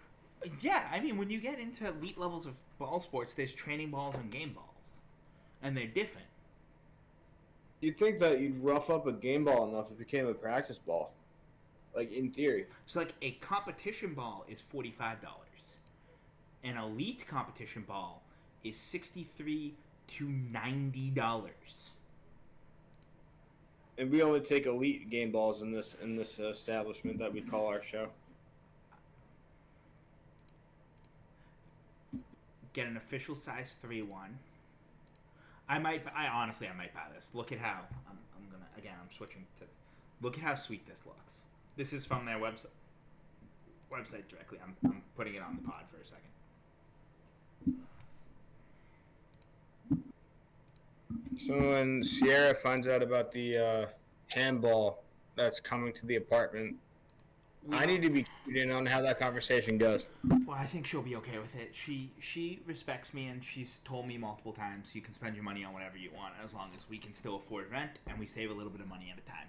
Yeah, I mean, when you get into elite levels of ball sports, there's training balls and game balls. And they're different. You'd think that you'd rough up a game ball enough it became a practice ball. Like, in theory. So, like, a competition ball is $45. An elite competition ball is $63 to $90. And we only take elite game balls in this establishment that we call our show. Get an official size 3 one. I honestly might buy this. Look at how I'm switching to. Look at how sweet this looks. This is from their website directly. I'm putting it on the pod for a second. So when Sierra finds out about the handball that's coming to the apartment, I need to be keyed in on how that conversation goes. Well, I think she'll be okay with it. She respects me, and she's told me multiple times you can spend your money on whatever you want as long as we can still afford rent and we save a little bit of money at a time.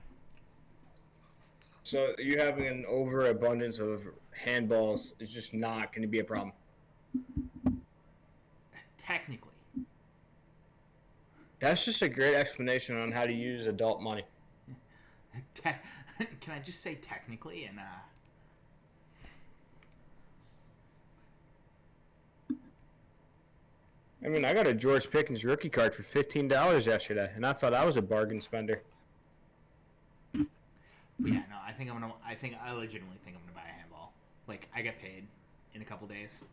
So you having an overabundance of handballs is just not going to be a problem. Technically. That's just a great explanation on how to use adult money. Can I just say technically and I mean, I got a George Pickens rookie card for $15 yesterday, and I thought I was a bargain spender. Yeah, no, I legitimately think I'm gonna buy a handball. Like, I get paid in a couple days.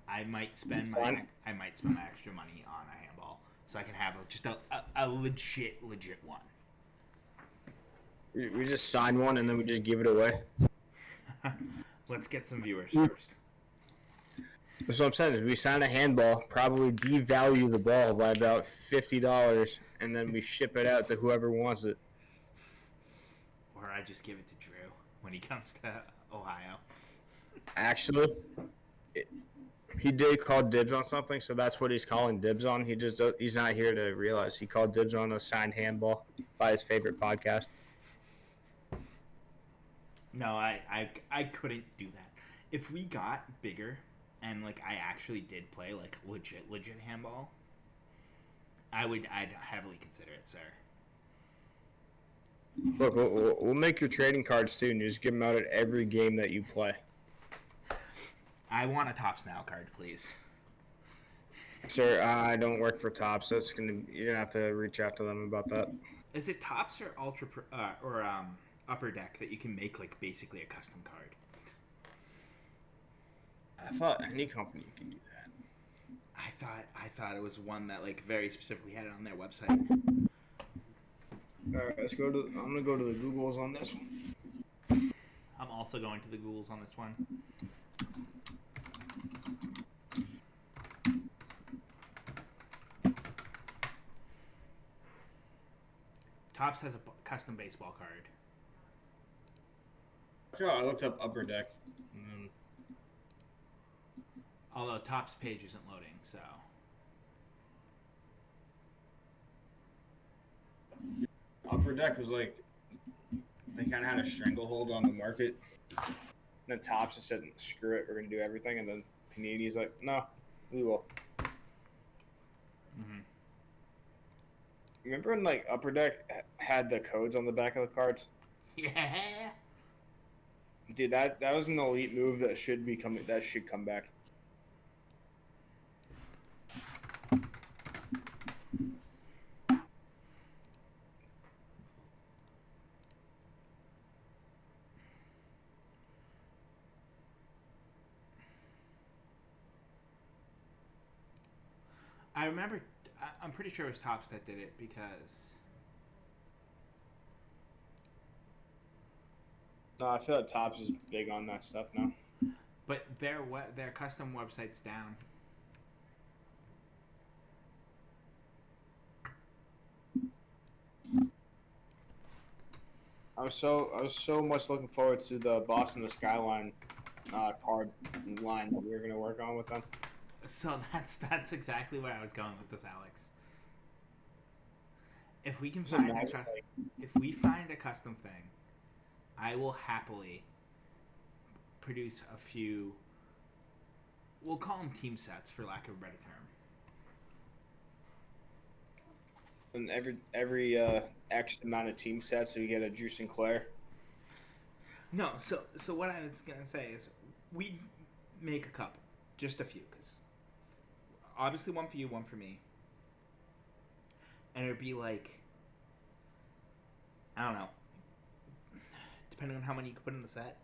I might spend my extra money on a handball so I can have just a legit one. We just sign one and then we just give it away. Let's get some viewers first. That's what I'm saying is we sign a handball, probably devalue the ball by about $50, and then we ship it out to whoever wants it. Or I just give it to Drew when he comes to Ohio. Actually, he did call dibs on something, so that's what he's calling dibs on. He's not here to realize he called dibs on a signed handball by his favorite podcast. No, I couldn't do that. If we got bigger and like I actually did play like legit handball, I'd heavily consider it, sir. Look, we'll make your trading cards too, and you just give them out at every game that you play. I want a Tops Now card, please. Sir, I don't work for Tops. You're gonna have to reach out to them about that. Is it Tops or Upper Deck that you can make like basically a custom card? I thought any company can do that. I thought it was one that like very specifically had it on their website. All right, I'm gonna go to the Googles on this one. I'm also going to the Googles on this one. custom baseball card. Oh, I looked up Upper Deck. Although Top's page isn't loading, so. Upper Deck was like, they kind of had a stranglehold on the market. And then Topps just said, screw it, we're going to do everything. And then Panini's like, no, we will. Mm-hmm. Remember when like Upper Deck had the codes on the back of the cards? Yeah. Dude, that was an elite move that should come back. I remember, I'm pretty sure it was Topps that did it because. No, I feel like Topps is big on that stuff now. But their custom website's down. I was so much looking forward to the Boston the Skyline card line that we were gonna work on with them. So that's exactly where I was going with this, Alex. If we can find if we find a custom thing, I will happily produce a few. We'll call them team sets, for lack of a better term. And every X amount of team sets, so you get a Drew Sinclair. No, so what I was gonna say is we make a couple, just a few, because obviously one for you, one for me, and it'd be like, I don't know, depending on how many you could put in the set,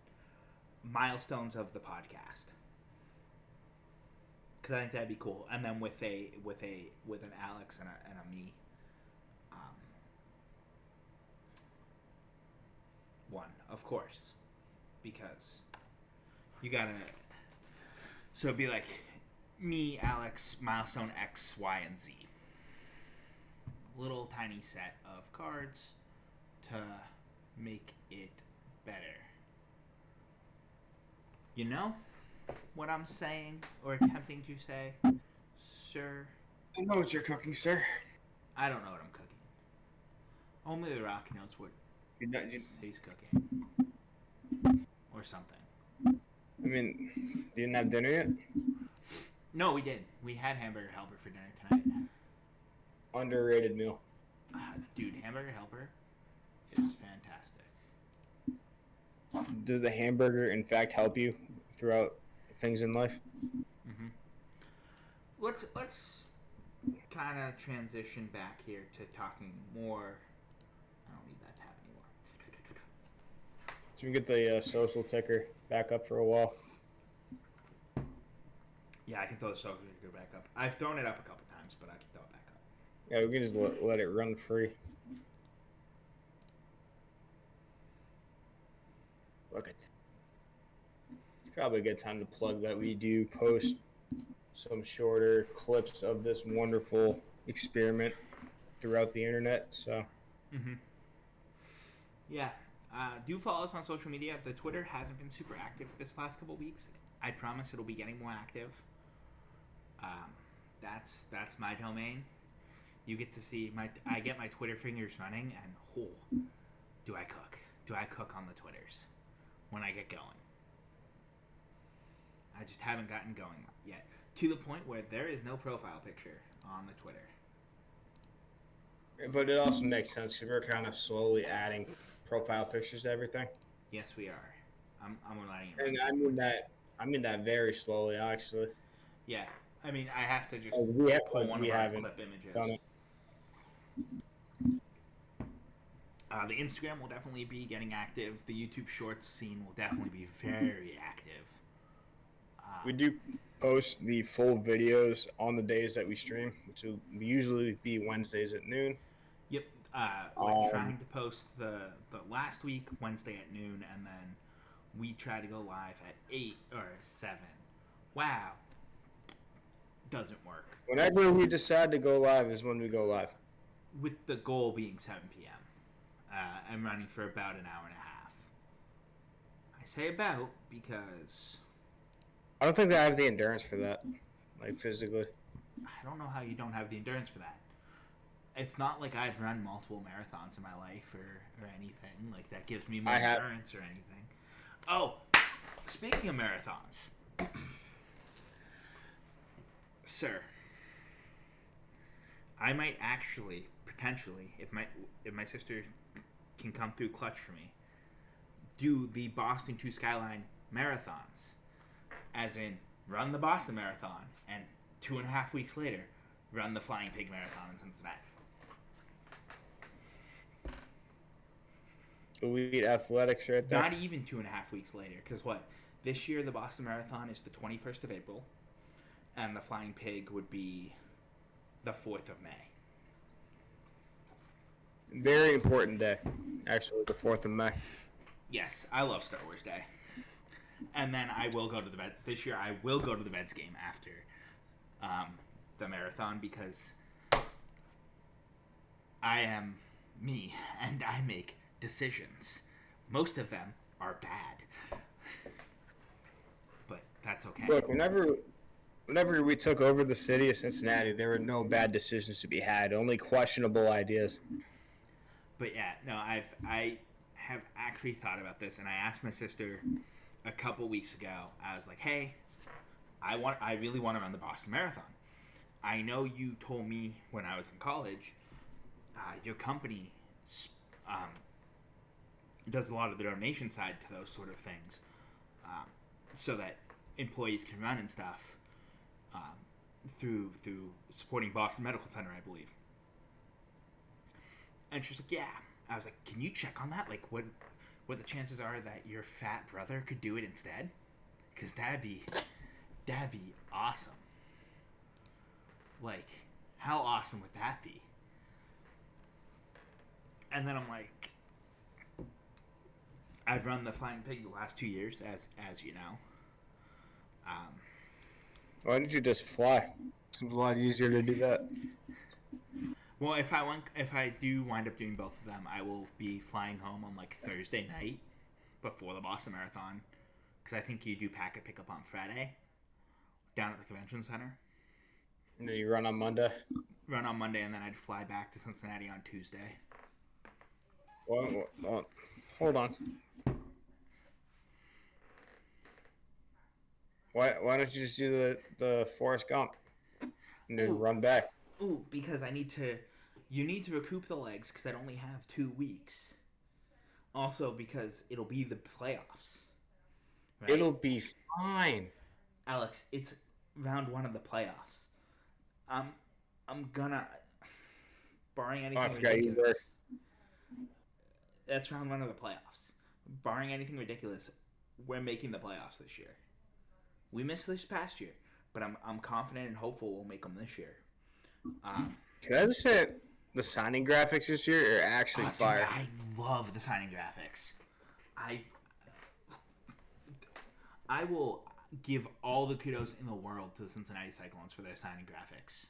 milestones of the podcast. Because I think that'd be cool, and then with an Alex and a me. One, of course, because you gotta. So it'd be like me, Alex, milestone X, Y, and Z. Little tiny set of cards to make it better. You know what I'm saying or attempting to say, sir? I know what you're cooking, sir. I don't know what I'm cooking. Only The Rock knows what he's cooking. Or something. I mean, you didn't have dinner yet? No, we did. We had Hamburger Helper for dinner tonight. Underrated meal. Dude, Hamburger Helper is fantastic. Does the hamburger, in fact, help you throughout things in life? Mm-hmm. Let's kind of transition back here to talking more. I don't need that tab anymore. So we get the social ticker back up for a while. Yeah, I can throw the social ticker back up. I've thrown it up a couple times, but I can throw it back up. Yeah, we can just let it run free. Look at that. It's probably a good time to plug that we do post some shorter clips of this wonderful experiment throughout the internet. So, yeah, do follow us on social media. The Twitter hasn't been super active this last couple weeks. I promise it'll be getting more active. That's my domain. You get to see I get my Twitter fingers running, and do I cook? Do I cook on the Twitters when I get going? I just haven't gotten going yet. To the point where there is no profile picture on the Twitter. but it also makes sense because we're kind of slowly adding profile pictures to everything. Yes, we are. I'm letting you. And I mean that very slowly, actually. Yeah, I mean I have to just pull one of our clip images. The Instagram will definitely be getting active. The YouTube Shorts scene will definitely be very active. We do post the full videos on the days that we stream, which will usually be Wednesdays at noon. Yep. We're trying to post the last week Wednesday at noon, and then we try to go live at 8 or 7. Wow. Doesn't work. Whenever we decide to go live is when we go live. With the goal being 7 p.m. I'm running for about an hour and a half. I say about because I don't think I have the endurance for that, like physically. I don't know how you don't have the endurance for that. It's not like I've run multiple marathons in my life or anything. Like, that gives me more endurance or anything. Oh, speaking of marathons. Sir, I might actually, potentially, if my sister can come through clutch for me, do the Boston to Skyline marathons. As in, run the Boston Marathon, and 2.5 weeks later, run the Flying Pig Marathon in Cincinnati. Elite athletics right there. Not even 2.5 weeks later, because what? This year, the Boston Marathon is the 21st of April, and the Flying Pig would be the 4th of May. Very important day, actually, the 4th of May. Yes, I love Star Wars Day. And then I will go to the Mets. This year, I will go to the Mets game after the marathon because I am me and I make decisions. Most of them are bad, but that's okay. Look, whenever we took over the city of Cincinnati, there were no bad decisions to be had, only questionable ideas. But yeah, no, I have actually thought about this, and I asked my sister a couple weeks ago. I was like, "Hey, I really want to run the Boston Marathon. I know you told me when I was in college, your company does a lot of the donation side to those sort of things, so that employees can run and stuff through supporting Boston Medical Center, I believe." And she's like, "Yeah." I was like, "Can you check on that? Like, what the chances are that your fat brother could do it instead? Because that'd be awesome. Like, how awesome would that be?" And then I'm like, I've run the Flying Pig the last 2 years, as you know. Why didn't you just fly? It's a lot easier to do that. Well, if I do wind up doing both of them, I will be flying home on like Thursday night before the Boston Marathon, because I think you do packet pickup on Friday down at the convention center. And then you run on Monday. Run on Monday, and then I'd fly back to Cincinnati on Tuesday. Well, hold on. Why don't you just do the Forrest Gump and then run back? Ooh, because you need to recoup the legs, because I'd only have 2 weeks. Also, because it'll be the playoffs. Right? It'll be fine. Alex, it's round 1 of the playoffs. I'm gonna, barring anything ridiculous. That's round 1 of the playoffs. Barring anything ridiculous, we're making the playoffs this year. We missed this past year, but I'm confident and hopeful we'll make them this year. Can I just say the signing graphics this year are actually fire? Dude, I love the signing graphics. I will give all the kudos in the world to the Cincinnati Cyclones for their signing graphics.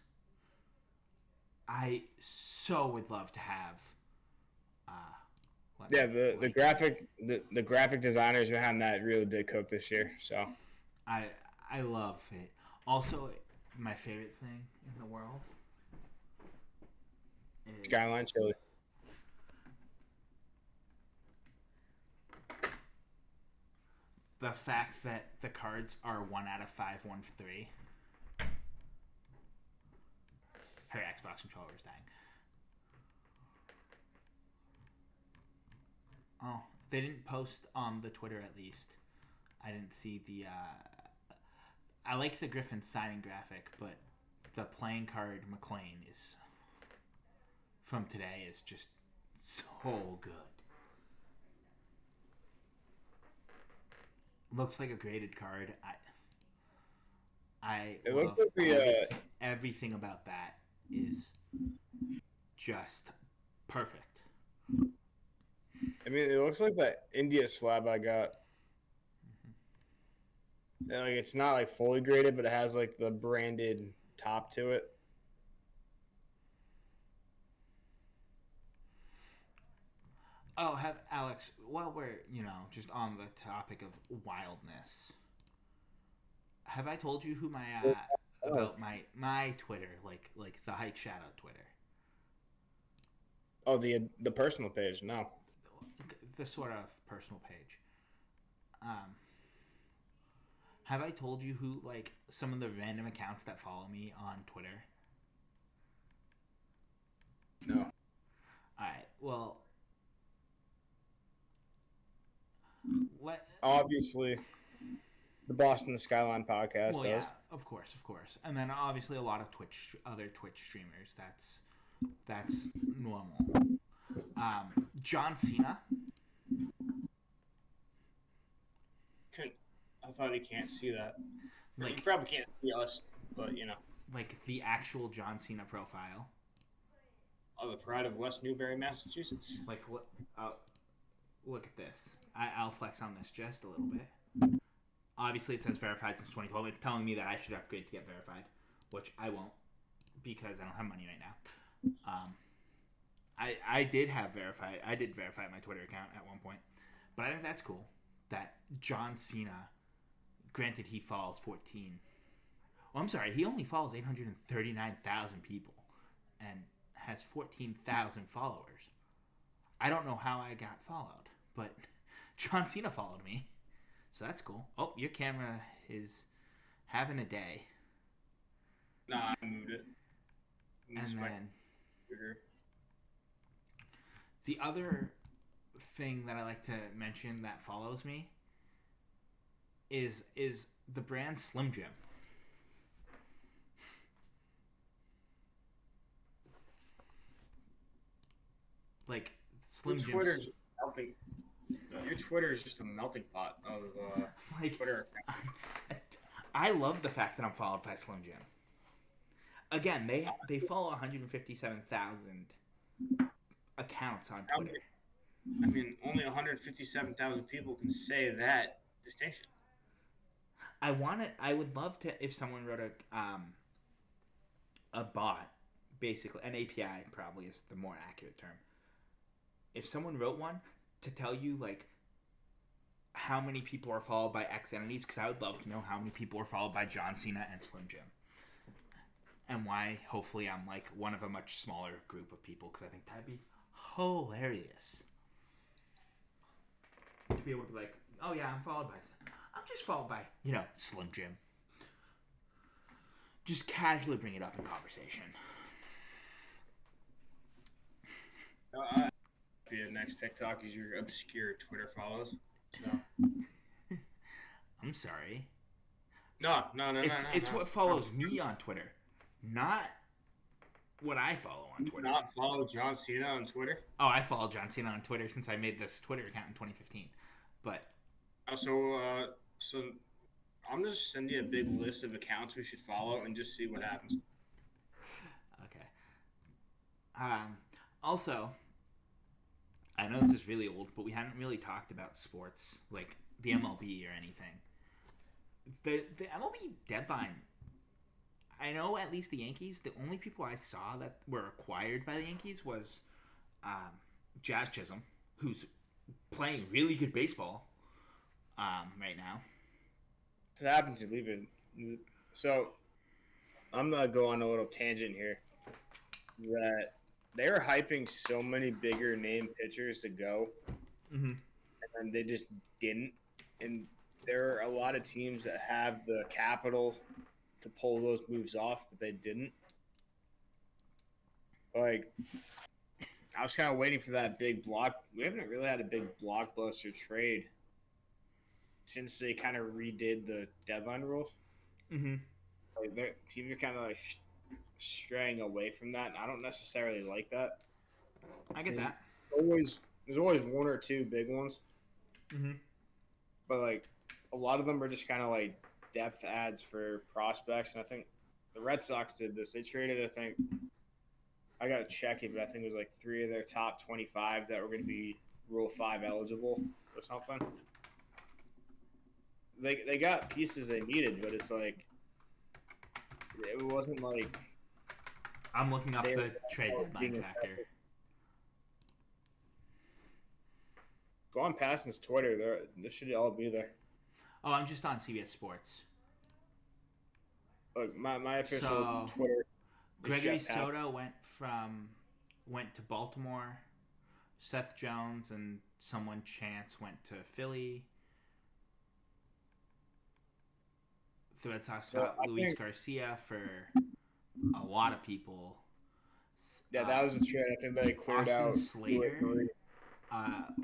I so would love to have. The graphic designers behind that really did cook this year. So I love it. Also, my favorite thing in the world is Skyline Chili. the fact that the cards are 1 out of 5, 1 for 3. Her Xbox controller is dying. Oh, they didn't post on the Twitter at least. I didn't see the. I like the Griffin signing graphic, but the playing card McLean is from today is just so good. Looks like a graded card. I love everything about that is just perfect. I mean, it looks like that India slab I got. Mm-hmm. Like, it's not like fully graded, but it has like the branded top to it. Oh, have Alex. While we're just on the topic of wildness, have I told you who my about my Twitter, like the Hike Shadow Twitter, Oh, the personal page. No. the sort of personal page. Have I told you who some of the random accounts that follow me on Twitter? No. All right. Well, Obviously, the Boston the Skyline podcast well, does. yeah, of course, and then obviously a lot of other Twitch streamers. That's normal. John Cena. I thought he can't see that. You Like probably can't see us, but like the actual John Cena profile. Oh, the pride of West Newbury, Massachusetts. Like what? Look at this. I'll flex on this just a little bit. Obviously, it says verified since 2012. It's telling me that I should upgrade to get verified, which I won't because I don't have money right now. I did have verified. I did verify my Twitter account at one point, but I think that's cool. That John Cena, granted, he follows 14. Well, I'm sorry, he only follows 839,000 people, and has 14,000 followers. I don't know how I got followed, but John Cena followed me. So that's cool. Oh, your camera is having a day. Nah, I moved it. And then the other thing that I like to mention that follows me is the brand Slim Jim. Like Slim Jim. Your Twitter is just a melting pot of Twitter. I love the fact that I'm followed by Slim Jim. Again, they follow 157,000 accounts on Twitter. I mean, only 157,000 people can say that distinction. I would love to if someone wrote a bot, basically an API probably is the more accurate term. If someone wrote one to tell you how many people are followed by X entities, because I would love to know how many people are followed by John Cena and Slim Jim, and why. Hopefully, I'm one of a much smaller group of people, because I think that'd be hilarious to be able to be oh yeah, I'm just followed by Slim Jim. Just casually bring it up in conversation. The next TikTok is your obscure Twitter follows. So. I'm sorry. No. It's what follows me on Twitter, not what I follow on Twitter. You not follow John Cena on Twitter? Oh, I follow John Cena on Twitter since I made this Twitter account in 2015. But so I'm just send you a big list of accounts we should follow and just see what happens. Okay. Also, I know this is really old, but we haven't really talked about sports, like the MLB or anything. The MLB deadline, I know at least the Yankees, the only people I saw that were acquired by the Yankees was Jazz Chisholm, who's playing really good baseball right now. What happens to leave it? So, I'm going to go on a little tangent here. That they were hyping so many bigger name pitchers to go, and they just didn't. And there are a lot of teams that have the capital to pull those moves off, but they didn't. I was kind of waiting for that big block. We haven't really had a big blockbuster trade since they kind of redid the deadline rules. Mm-hmm. Teams are kind of straying away from that, and I don't necessarily like that. I get that. There's always one or two big ones, but a lot of them are just kind of depth adds for prospects. And I think the Red Sox did this. They traded, I got to check it, but I think it was 3 of their top 25 that were going to be Rule 5 eligible or something. They got pieces they needed, but it's it wasn't I'm looking up the trade deadline factor. Go on Paston's Twitter. This should all be there. Oh, I'm just on CBS Sports. Look, my official So, Twitter. is Gregory Jeff Paston. Soto went to Baltimore. Seth Jones and someone Chance went to Philly. The Red Sox got Luis Garcia for a lot of people. Yeah, that was a trade. I think they cleared Austin out Slater,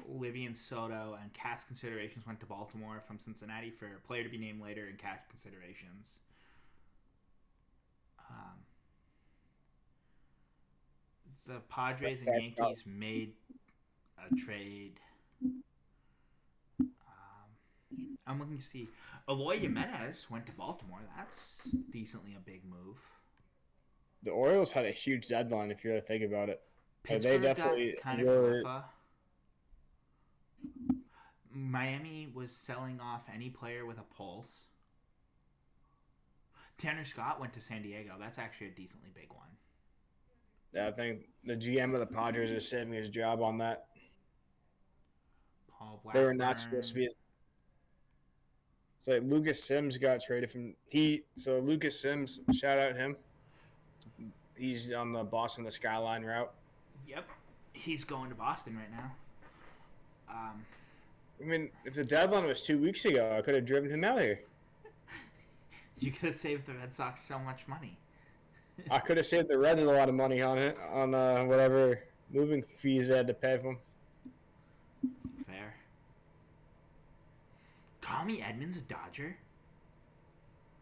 Livian Soto, and cash considerations went to Baltimore from Cincinnati for a player to be named later and cash considerations. The Padres and Yankees made a trade. I'm looking to see. Eloy Jimenez went to Baltimore. That's decently a big move. The Orioles had a huge deadline, if you really think about it. Pittsburgh They definitely got kind of were. alpha. Miami was selling off any player with a pulse. Tanner Scott went to San Diego. That's actually a decently big one. Yeah, I think the GM of the Padres is saving his job on that. Paul Blackburn. They were not supposed to be. It's like Lucas Sims got traded from So Lucas Sims, shout out him. He's on the Boston to Skyline route. Yep, he's going to Boston right now. I mean, if the deadline was 2 weeks ago, I could have driven him out here. You could have saved the Red Sox so much money. I could have saved the Reds a lot of money on it, on whatever moving fees they had to pay for them. Fair. Tommy Edmonds, a Dodger?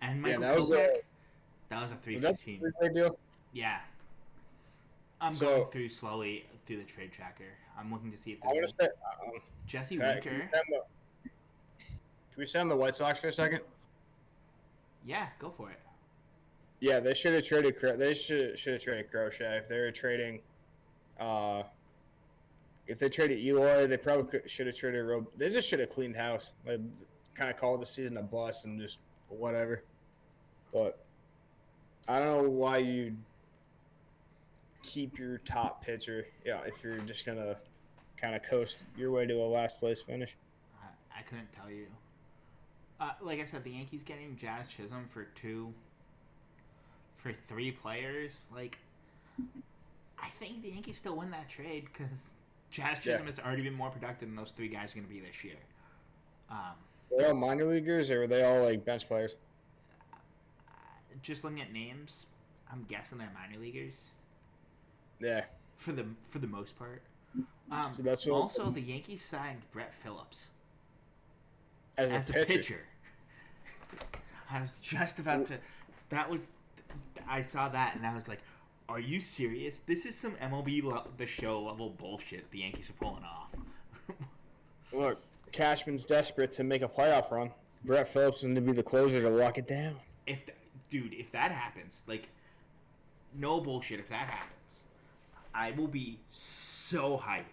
And Michael that was Kopech? That was a Was that 315. a great deal? Yeah. I'm going through slowly through the trade tracker. I'm looking to see if I want there's to say, Jesse can Winker. we stay on the White Sox for a second? Yeah, go for it. Yeah, they should have traded. They should have traded Crochet if they were trading. If they traded Eloy, they probably should have traded. They just should have cleaned house. Like, kind of called the season a bust and just whatever. But I don't know why you keep your top pitcher. Yeah, if you're just gonna kind of coast your way to a last place finish. I couldn't tell you. Like I said, the Yankees getting Jazz Chisholm for 3 players. Like, I think the Yankees still win that trade because Jazz Chisholm has already been more productive than those 3 guys are going to be this year. Were they all minor leaguers or were they all like bench players? Just looking at names, I'm guessing they're minor leaguers. Yeah. For the most part. So that's what, also, the Yankees signed Brett Phillips as a pitcher. I was just about to. I saw that and I was like, "Are you serious? This is some MLB The Show level bullshit the Yankees are pulling off." Look, Cashman's desperate to make a playoff run. Brett Phillips is going to be the closer to lock it down. If that happens, like, no bullshit. If that happens, I will be so hype.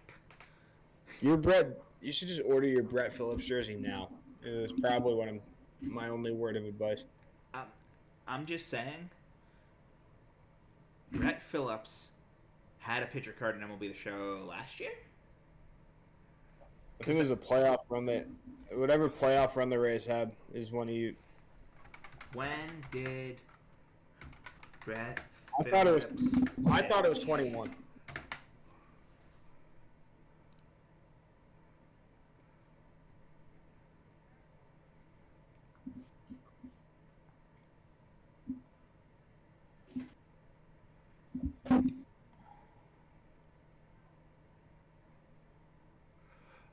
You should just order your Brett Phillips jersey now. It's probably my only word of advice. I'm just saying, Brett Phillips had a pitcher card in MLB The Show last year. I think it was a playoff run whatever playoff run the Rays had is when he. When did Brett I Phillips? thought it was 21.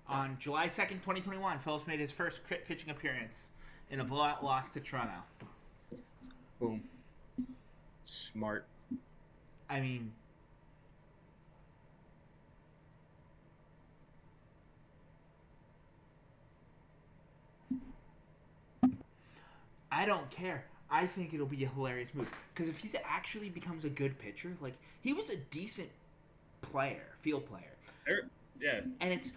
On July 2nd, 2021, Phillips made his first crit pitching appearance in a blowout loss to Toronto. Boom. Smart. I mean, I don't care. I think it'll be a hilarious move. Because if he actually becomes a good pitcher, like, he was a decent player, field player. Yeah. And it's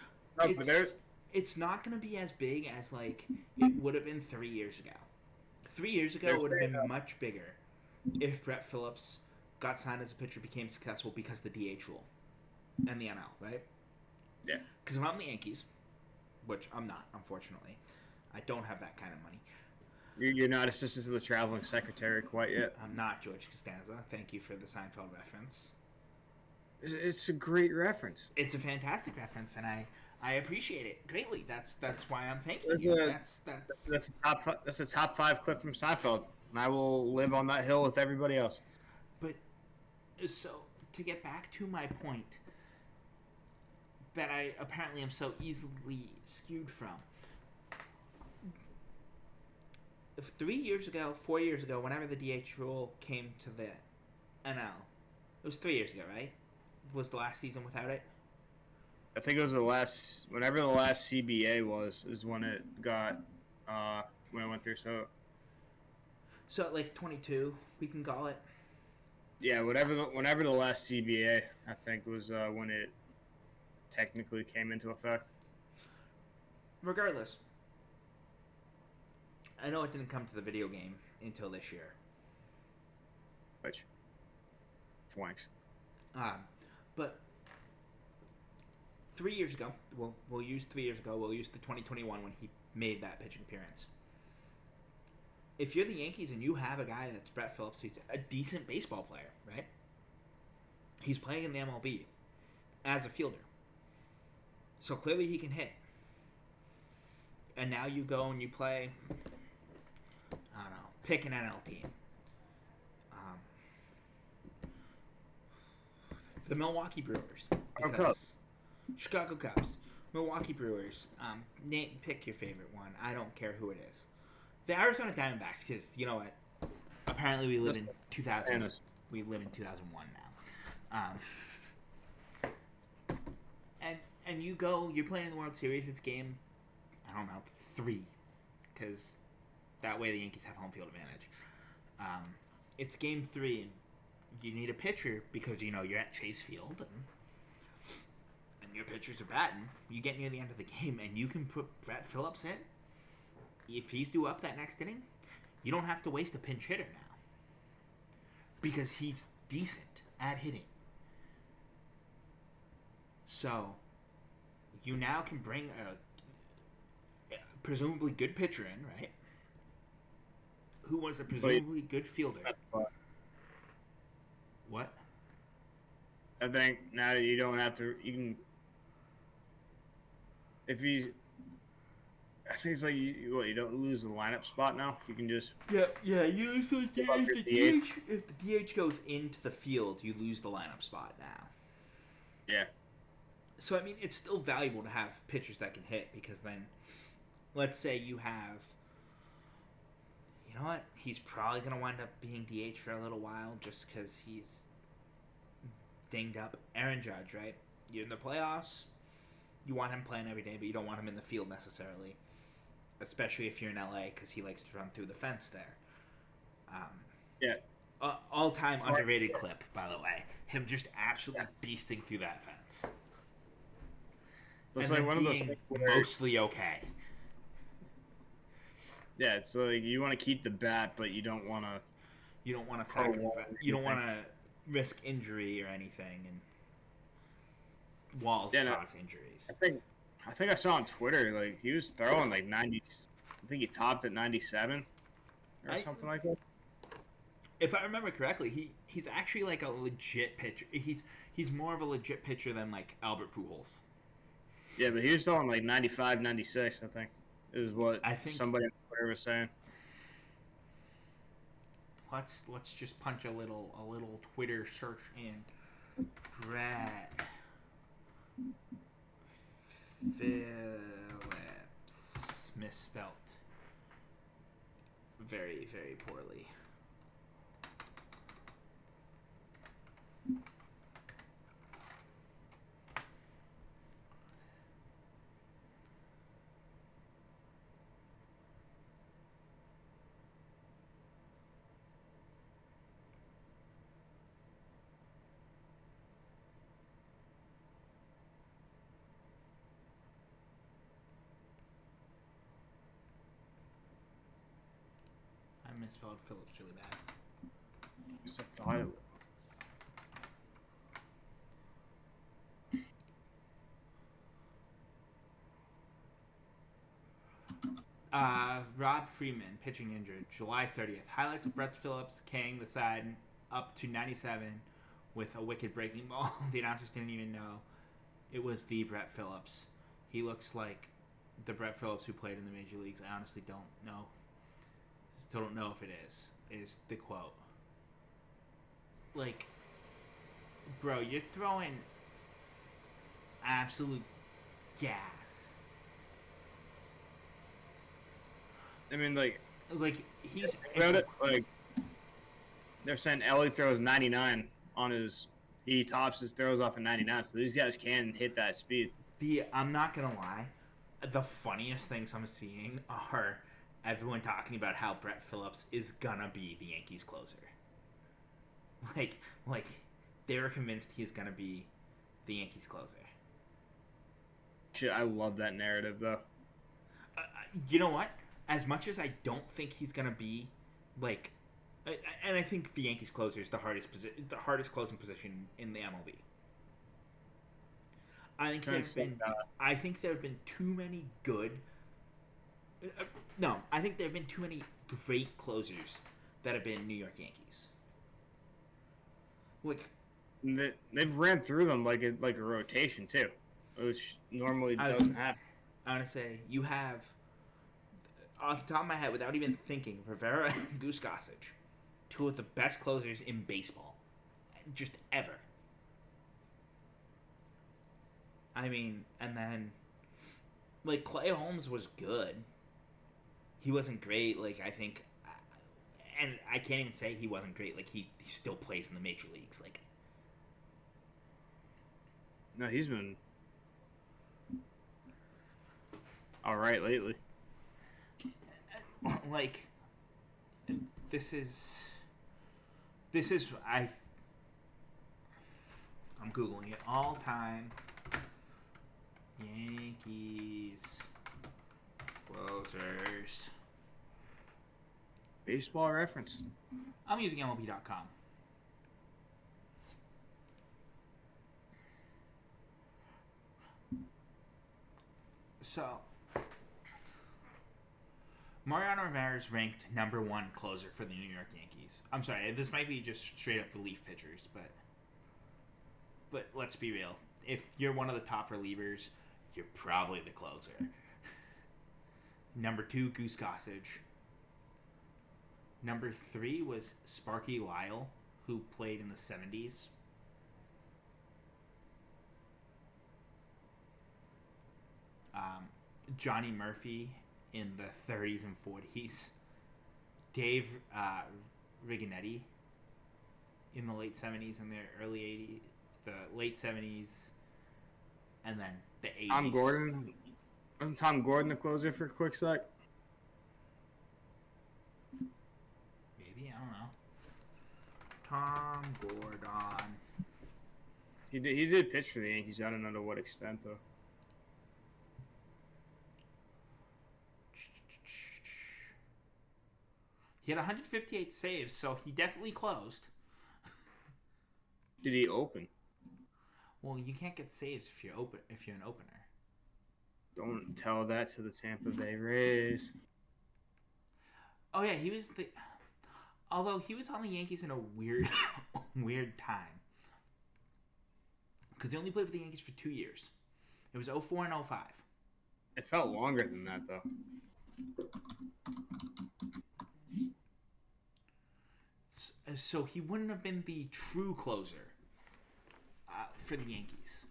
not going to be as big as, like, it would have been 3 years ago. 3 years ago, it would have been much bigger if Brett Phillips got signed as a pitcher, became successful because of the DH rule and the NL, right? Yeah. Because if I'm the Yankees, which I'm not, unfortunately. I don't have that kind of money. You're not assistant to the traveling secretary quite yet. I'm not George Costanza. Thank you for the Seinfeld reference. It's a great reference. It's a fantastic reference, and I appreciate it greatly. That's why I'm thanking That's you. a- That's a top 5 clip from Seinfeld, and I will live on that hill with everybody else. But so to get back to my point that I apparently am so easily skewed from. 3 years ago, 4 years ago, whenever the DH rule came to the NL, it was 3 years ago, right? Was the last season without it? I think it was whenever the last CBA was, is when it got, when it went through. So like 22, we can call it. Yeah, whenever the last CBA, I think, was when it technically came into effect. Regardless, I know it didn't come to the video game until this year. Which, flanks. But 3 years ago, we'll use 3 years ago. We'll use the 2021 when he made that pitching appearance. If you're the Yankees and you have a guy that's Brett Phillips, he's a decent baseball player, right? He's playing in the MLB as a fielder. So clearly he can hit. And now you go and you play, I don't know, pick an NL team. The Milwaukee Brewers. Chicago Cubs. Milwaukee Brewers. Pick your favorite one. I don't care who it is. The Arizona Diamondbacks, because you know what? Apparently we live in 2000. We live in 2001 now. And you go. You're playing in the World Series. It's game, I don't know, 3, because that way the Yankees have home field advantage. It's game 3, and you need a pitcher because you know you're at Chase Field and your pitchers are batting. You get near the end of the game and you can put Brett Phillips in. If he's due up that next inning, you don't have to waste a pinch hitter now because he's decent at hitting. So you now can bring a presumably good pitcher in, right? Who was a presumably good fielder. What? I think now you don't have to. You can. If he's. I think it's like you don't lose the lineup spot now. You can just. Yeah. You lose if the DH goes into the field, you lose the lineup spot now. Yeah. So I mean, it's still valuable to have pitchers that can hit because then, let's say you have. You know what? He's probably going to wind up being DH for a little while just because he's dinged up. Aaron Judge, right? You're in the playoffs. You want him playing every day, but you don't want him in the field necessarily. Especially if you're in LA because he likes to run through the fence there. Yeah. All-time underrated clip, by the way. Him just absolutely beasting through that fence. It's and like one of those things mostly okay. Yeah, it's like you want to keep the bat, but you don't want to. You don't want to sacrifice. You don't want to risk injury or anything, and walls cause injuries. I think I saw on Twitter like he was throwing like 90. I think he topped at 97 or something like that. If I remember correctly, he's actually like a legit pitcher. He's more of a legit pitcher than like Albert Pujols. Yeah, but he was throwing like 95, 96, I think. Is what I think somebody on Twitter was saying. Let's just punch a little Twitter search in. Brett Phillips misspelt very, very poorly. I misspelled Phillips really bad. I thought it was. Rob Freeman, pitching injured, July 30th. Highlights of Brett Phillips carrying the side up to 97 with a wicked breaking ball. The announcers didn't even know it was the Brett Phillips. He looks like the Brett Phillips who played in the major leagues. I honestly don't know. Still don't know if it is the quote. Like, bro, you're throwing absolute gas. I mean, like he's about it, like they're saying Ellie throws 99 on his. He tops his throws off at 99, so these guys can hit that speed. I'm not gonna lie, the funniest things I'm seeing are everyone talking about how Brett Phillips is gonna be the Yankees closer. Like they're convinced he's gonna be the Yankees closer. Shit, I love that narrative though. You know what? As much as I don't think he's gonna be like, and I think the Yankees closer is the hardest closing position in the MLB. I think there have been too many good. No, I think there have been too many great closers that have been New York Yankees. Like they've ran through them like a rotation too, which normally doesn't happen. I want to say you have, off the top of my head, without even thinking, Rivera and Goose Gossage, two of the best closers in baseball, just ever. I mean, and then, like, Clay Holmes was good. He wasn't great, like, I think, and I can't even say he wasn't great, like, he still plays in the major leagues, like. No, he's been all right lately. Like, this is I'm Googling it. All time Yankees closers. Baseball Reference. I'm using MLB.com. So, Mariano Rivera is ranked number 1 closer for the New York Yankees. I'm sorry, this might be just straight up the Leaf pitchers, but let's be real. If you're one of the top relievers, you're probably the closer. Number 2, Goose Gossage. Number 3 was Sparky Lyle, who played in the 70s. Johnny Murphy in the 30s and 40s. Dave Rigonetti in the late 70s and the early 80s. The late 70s and then the 80s. Tom Gordon. Wasn't Tom Gordon the closer for a quick sec? Maybe, I don't know. Tom Gordon. He did pitch for the Yankees. I don't know to what extent, though. He had 158 saves, so he definitely closed. Did he open? Well, you can't get saves if you're an opener. Don't tell that to the Tampa Bay Rays. Oh yeah, he was the. Although he was on the Yankees in a weird, weird time, because he only played for the Yankees for 2 years. It was 04 and 05. It felt longer than that, though. So he wouldn't have been the true closer for the Yankees.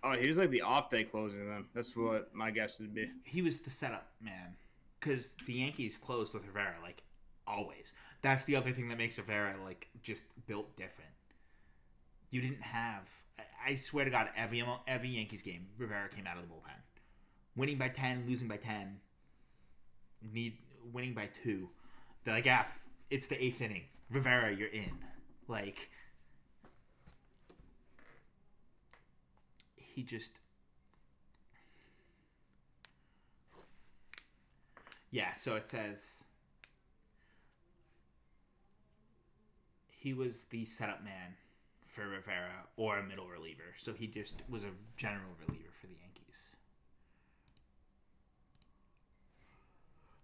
Oh, he was like the off-day closer then. That's what my guess would be. He was the setup man, because the Yankees closed with Rivera, like, always. That's the other thing that makes Rivera, like, just built different. You didn't have... I swear to God, every Yankees game, Rivera came out of the bullpen. Winning by 10, losing by 10, winning by 2. They're like, it's the 8th inning. Rivera, you're in. Like... He just... Yeah, so it says... He was the setup man for Rivera or a middle reliever. So he just was a general reliever for the Yankees.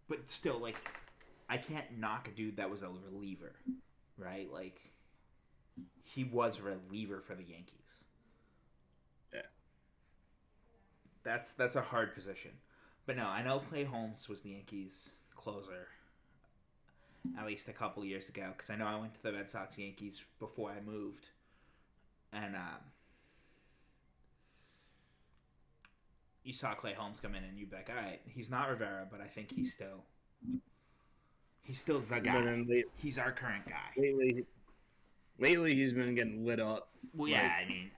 but still, like, I can't knock a dude that was a reliever, right? Like, he was a reliever for the Yankees. Yeah. That's a hard position. But no, I know Clay Holmes was the Yankees closer at least a couple years ago, because I know I went to the Red Sox Yankees before I moved. And you saw Clay Holmes come in and you'd be like, all right, he's not Rivera, but I think he's still the guy. He's our current guy. Lately he's been getting lit up. Well, yeah, I mean,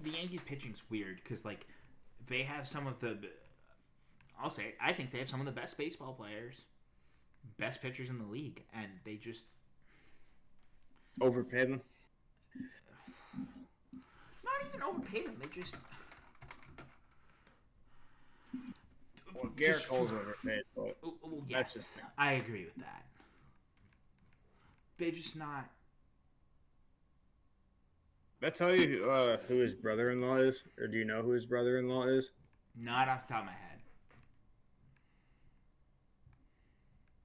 the Yankees pitching's weird because, like, they have some of the, I'll say, I think they have some of the best baseball players, best pitchers in the league, and they just overpaid them. Not even overpaid them. They just. Well, Garrett Cole's overpaid, but well, yes, I agree with that. They're just not. Did I tell you who his brother-in-law is? Or do you know who his brother-in-law is? Not off the top of my head.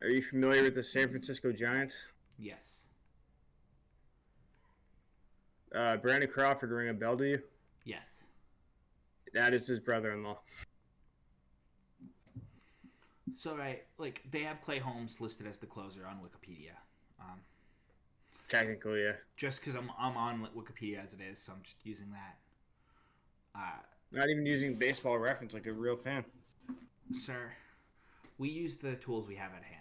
Are you familiar with the San Francisco Giants? Yes. Brandon Crawford ring a bell to you? Yes. That is his brother-in-law. So, right, like, they have Clay Holmes listed as the closer on Wikipedia. Technically, yeah. Just because I'm on Wikipedia as it is, so I'm just using that. Not even using baseball reference like a real fan. Sir, we use the tools we have at hand.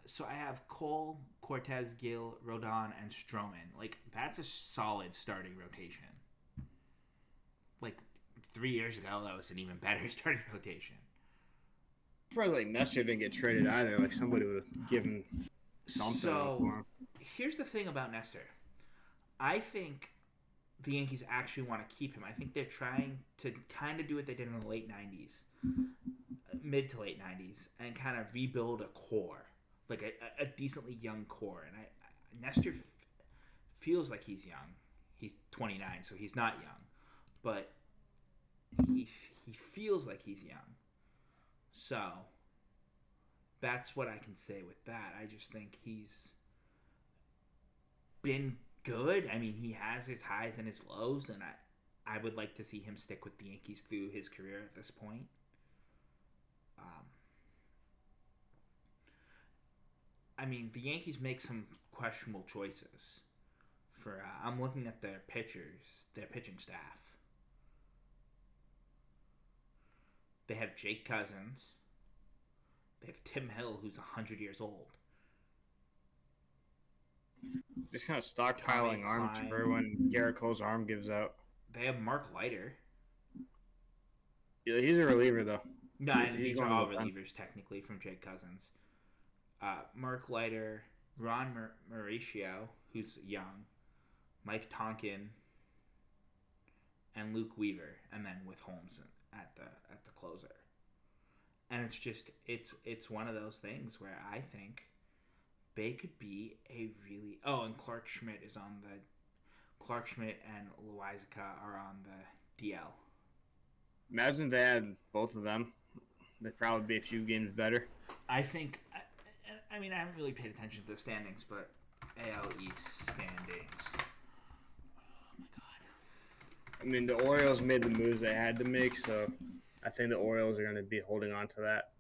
So I have Cole, Cortez, Gill, Rodon, and Stroman. Like, that's a solid starting rotation. Like, 3 years ago, that was an even better starting rotation. I'm surprised, like, Nestor didn't get traded either. Like, somebody would have given something So, for him. Here's the thing about Nestor. I think the Yankees actually want to keep him. I think they're trying to kind of do what they did in the late 90s, mid to late 90s, and kind of rebuild a core, like a decently young core. And Nestor feels like he's young. He's 29, so he's not young, but he feels like he's young. So that's what I can say with that. I just think he's been good. I mean, he has his highs and his lows, and I would like to see him stick with the Yankees through his career at this point. I mean, the Yankees make some questionable choices. For I'm looking at their pitchers, their pitching staff. They have Jake Cousins. They have Tim Hill, who's 100 years old. Just kind of stockpiling arms for when Garrett Cole's arm gives out. They have Mark Leiter. Yeah, he's a reliever, though. No, these are all relievers, technically, from Jake Cousins. Mark Leiter, Ron Mauricio, who's young, Mike Tonkin, and Luke Weaver, and then with Holmes at the closer. And it's just it's one of those things where I think they could be a really... Oh, and Clark Schmidt is on the... Clark Schmidt and Loizaga are on the DL. Imagine they had both of them. They'd probably be a few games better. I think... I mean, I haven't really paid attention to the standings, but AL East standings. Oh, my God. I mean, the Orioles made the moves they had to make, so I think the Orioles are going to be holding on to that.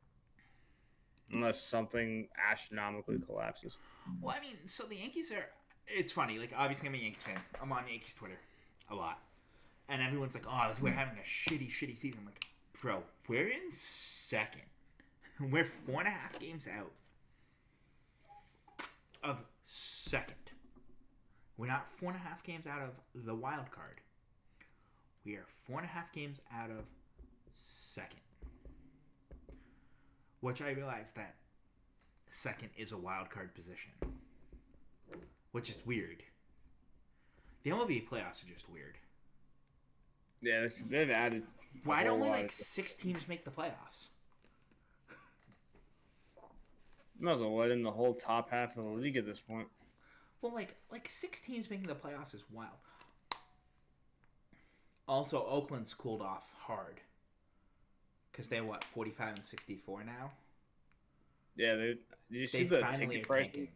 Unless something astronomically collapses. Well, I mean, so the Yankees are... It's funny. Like, obviously, I'm a Yankees fan. I'm on Yankees Twitter a lot. And everyone's like, oh, we're having a shitty season. I'm like, bro, we're in second. We're 4.5 games out of second. We're not 4.5 games out of the wild card. We are 4.5 games out of second. Which I realize that second is a wild card position. Which is weird. The MLB playoffs are just weird. Yeah, they've added... Why don't only 6 teams make the playoffs? Might as well let in the whole top half of the league at this point. Well, like 6 teams making the playoffs is wild. Also, Oakland's cooled off hard. Because they're, 45 and 64 now? Yeah, did you see They the finally ticket are prices? tanking.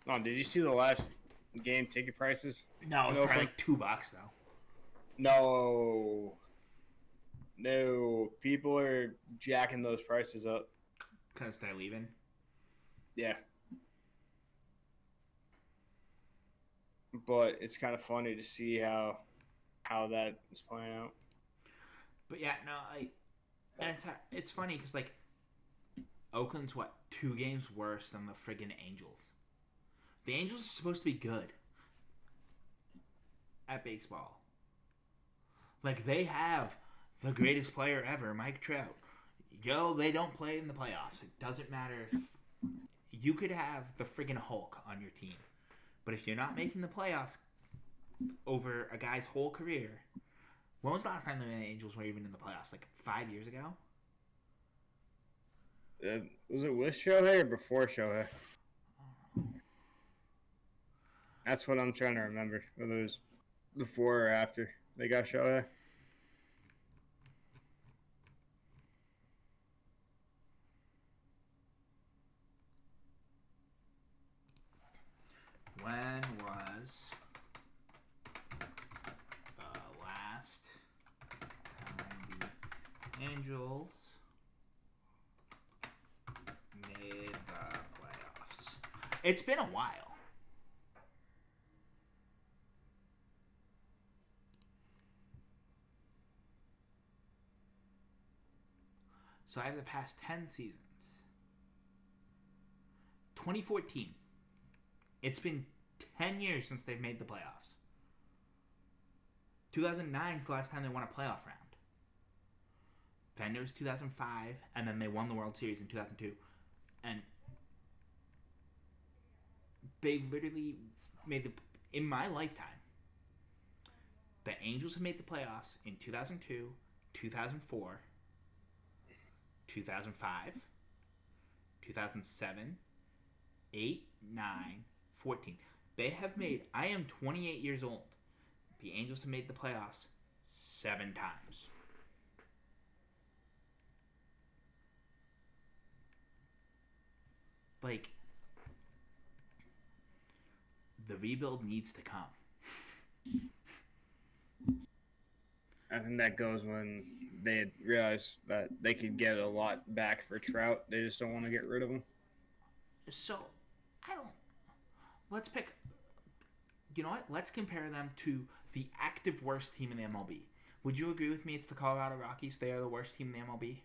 No, did you see the last game ticket prices? No, in it's probably Oakland? like $2 though. No, no, people are jacking those prices up. Because they're leaving. Yeah, but it's kind of funny to see how that is playing out. But yeah, no, and it's funny because like Oakland's 2 games worse than the friggin' Angels. The Angels are supposed to be good at baseball. Like they have the greatest player ever, Mike Trout. Yo, they don't play in the playoffs. It doesn't matter if you could have the friggin' Hulk on your team, but if you're not making the playoffs over a guy's whole career, when was the last time the Angels were even in the playoffs? Like 5 years ago? Was it with Shohei or before Shohei? That's what I'm trying to remember. Whether it was before or after they got Shohei. When was the last time the Angels made the playoffs? It's been a while. So I have the past 10 seasons. 2014. It's been 10 years since they've made the playoffs. 2009 is the last time they won a playoff round. Then it was 2005, and then they won the World Series in 2002. And they literally made in my lifetime, the Angels have made the playoffs in 2002, 2004, 2005, 2007, 8, 9, 14. They have made, I am 28 years old. The Angels have made the playoffs 7 times. Like, the rebuild needs to come. I think that goes when they realized that they could get a lot back for Trout. They just don't want to get rid of him. So, let's pick, you know what? Let's compare them to the active worst team in the MLB. Would you agree with me it's the Colorado Rockies? They are the worst team in the MLB?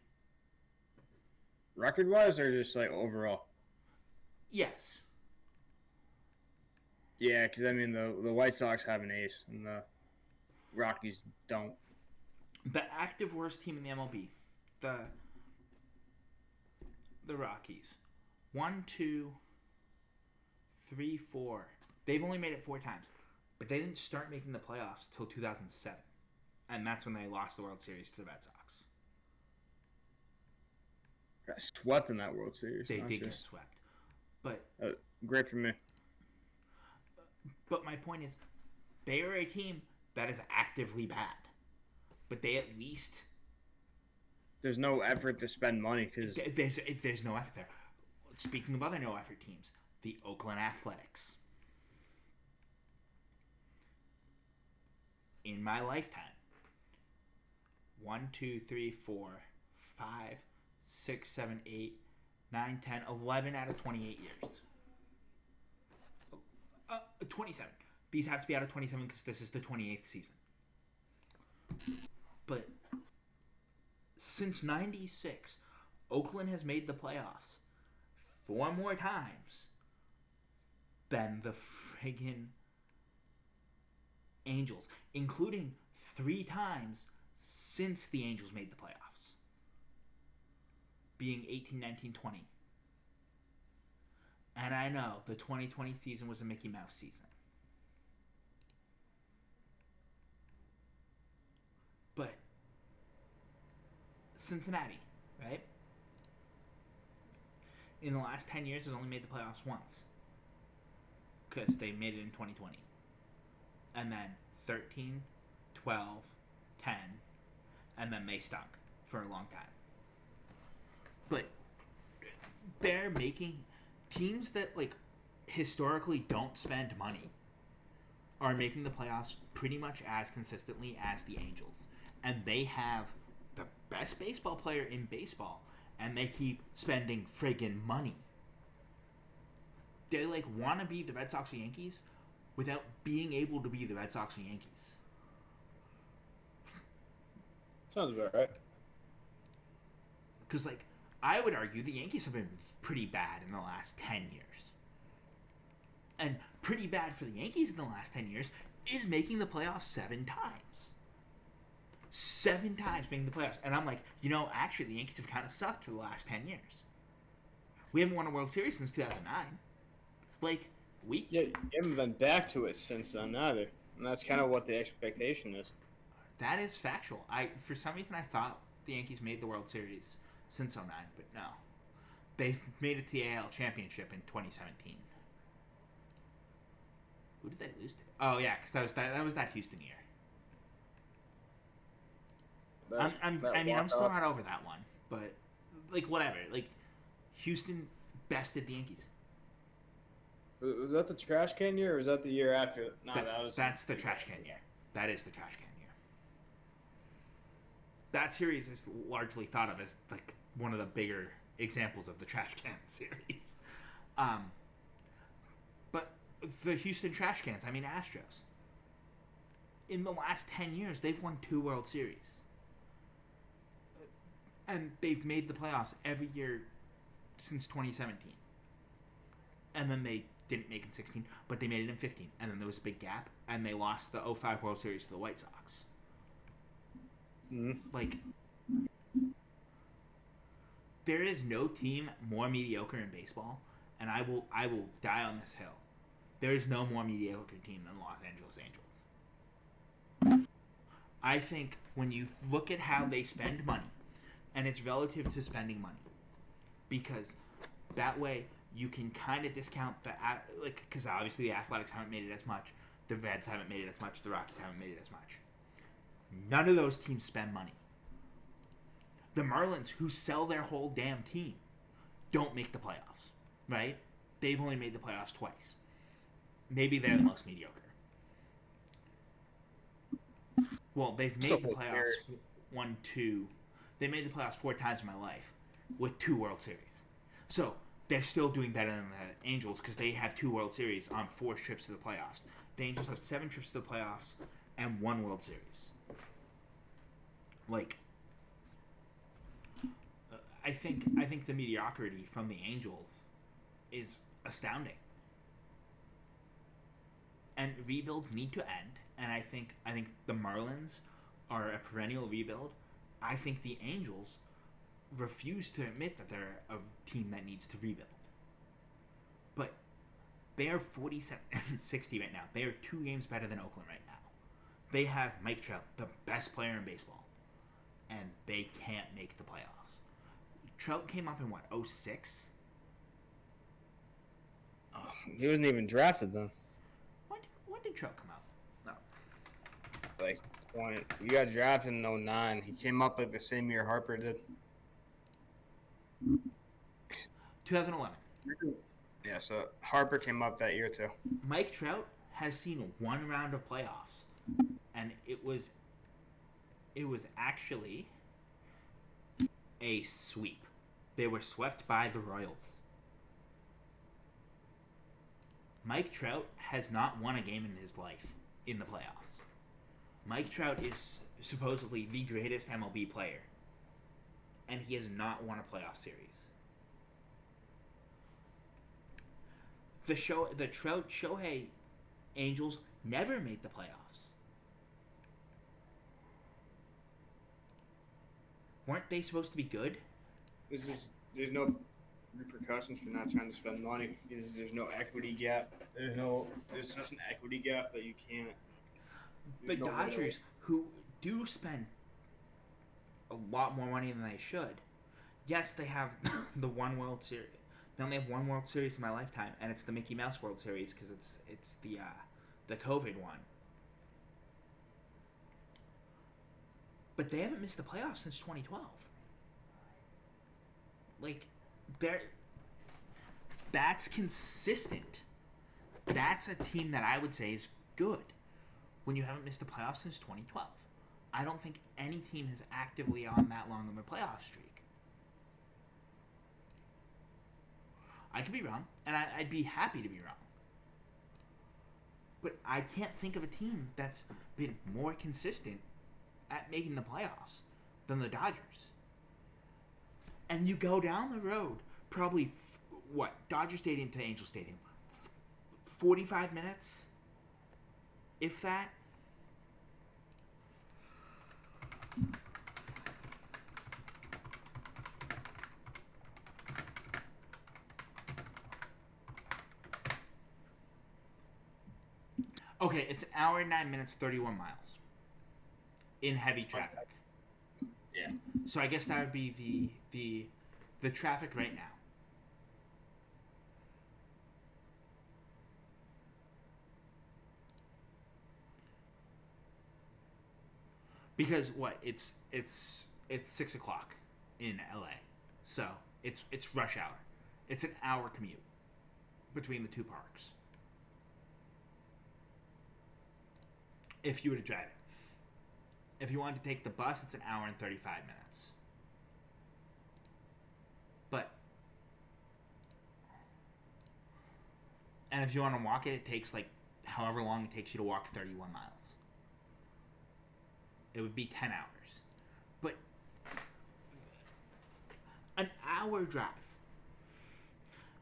Record-wise, or just like overall? Yes. Yeah, because I mean the White Sox have an ace, and the Rockies don't. The active worst team in the MLB. The Rockies. 1, 2, 3, 4. They've only made it 4 times. But they didn't start making the playoffs until 2007. And that's when they lost the World Series to the Red Sox. Got swept in that World Series. They did get swept. But great for me. But my point is, they are a team that is actively bad. But they at least... There's no effort to spend money because... There's no effort there. Speaking of other no-effort teams, the Oakland Athletics. In my lifetime, 1, 2, 3, 4, 5, 6, 7, 8, 9, 10, 11 out of 28 years. 27. These have to be out of 27 because this is the 28th season. But since 96, Oakland has made the playoffs 4 more times than the friggin' Angels, including 3 times since the Angels made the playoffs, being 18, 19, 20. And I know the 2020 season was a Mickey Mouse season. But Cincinnati, right? In the last 10 years has only made the playoffs once. Because they made it in 2020. And then 13, 12, 10, and then they stunk for a long time. But they're making teams that like historically don't spend money are making the playoffs pretty much as consistently as the Angels, and they have the best baseball player in baseball, and they keep spending friggin' money. They like want to be the Red Sox or Yankees without being able to be the Red Sox or Yankees. Sounds about right. Because like I would argue the Yankees have been pretty bad in the last 10 years. And pretty bad for the Yankees in the last 10 years is making the playoffs 7 times. 7 times making the playoffs. And I'm like, actually the Yankees have kind of sucked for the last 10 years. We haven't won a World Series since 2009. Like, you haven't been back to it since then either. And that's kind of what the expectation is. That is factual. For some reason I thought the Yankees made the World Series since 09, but no. They've made it to the AL Championship in 2017. Who did they lose to? Oh yeah, because that was that Houston year. I'm still not over that one, but like whatever. Like Houston bested the Yankees. Was that the trash can year, or was that the year after? No, that's the trash can year. That is the trash can year. That series is largely thought of as like one of the bigger examples of the trash can series. But the Houston trash cans, Astros. In the last 10 years, they've won 2 World Series. And they've made the playoffs every year since 2017. And then they didn't make it in 16, but they made it in 15. And then there was a big gap, and they lost the 05 World Series to the White Sox. Mm-hmm. Like, there is no team more mediocre in baseball, and I will die on this hill. There is no more mediocre team than Los Angeles Angels. I think when you look at how they spend money, and it's relative to spending money, because that way you can kind of discount because obviously the Athletics haven't made it as much, the Reds haven't made it as much, the Rockies haven't made it as much. None of those teams spend money. The Marlins, who sell their whole damn team, don't make the playoffs, right? They've only made the playoffs twice. Maybe they're the most mediocre. Well, they've made the playoffs they made the playoffs 4 times in my life with 2 World Series. So they're still doing better than the Angels because they have 2 World Series on 4 trips to the playoffs. The Angels have 7 trips to the playoffs and 1 World Series. Like, I think the mediocrity from the Angels is astounding. And rebuilds need to end. And I think the Marlins are a perennial rebuild. I think the Angels refuse to admit that they're a team that needs to rebuild. But they are 47-60 right now. They are 2 games better than Oakland right now. They have Mike Trout, the best player in baseball, and they can't make the playoffs. Trout came up in what, 06? Oh, he wasn't even drafted then. When did Trout come out? No. Like, he got drafted in 09. He came up like the same year Harper did. 2011. Yeah, so Harper came up that year too. Mike Trout has seen 1 round of playoffs, and it was actually a sweep. They were swept by the Royals. Mike Trout has not won a game in his life in the playoffs. Mike Trout is supposedly the greatest MLB player, and he has not won a playoff series. The Trout Shohei Angels never made the playoffs. Weren't they supposed to be good? There's no repercussions for not trying to spend money. There's no equity gap. There's such an equity gap that you can't. The Dodgers, who do spend a lot more money than they should, yes, they have the 1 World Series. They only have 1 World Series in my lifetime, and it's the Mickey Mouse World Series because it's the COVID one. But they haven't missed the playoffs since 2012. Like, that's consistent. That's a team that I would say is good when you haven't missed the playoffs since 2012. I don't think any team is actively on that long of a playoff streak. I could be wrong, and I'd be happy to be wrong. But I can't think of a team that's been more consistent at making the playoffs than the Dodgers. And you go down the road, probably, Dodger Stadium to Angel Stadium, 45 minutes, if that. Okay, it's an hour and 9 minutes, 31 miles. In heavy traffic. Yeah. So I guess that would be the traffic right now. Because it's 6 o'clock in LA, so it's rush hour. It's an hour commute between the two parks. If you were to drive it. If you wanted to take the bus, it's an hour and 35 minutes. And if you want to walk it, it takes like however long it takes you to walk 31 miles. It would be 10 hours. But an hour drive.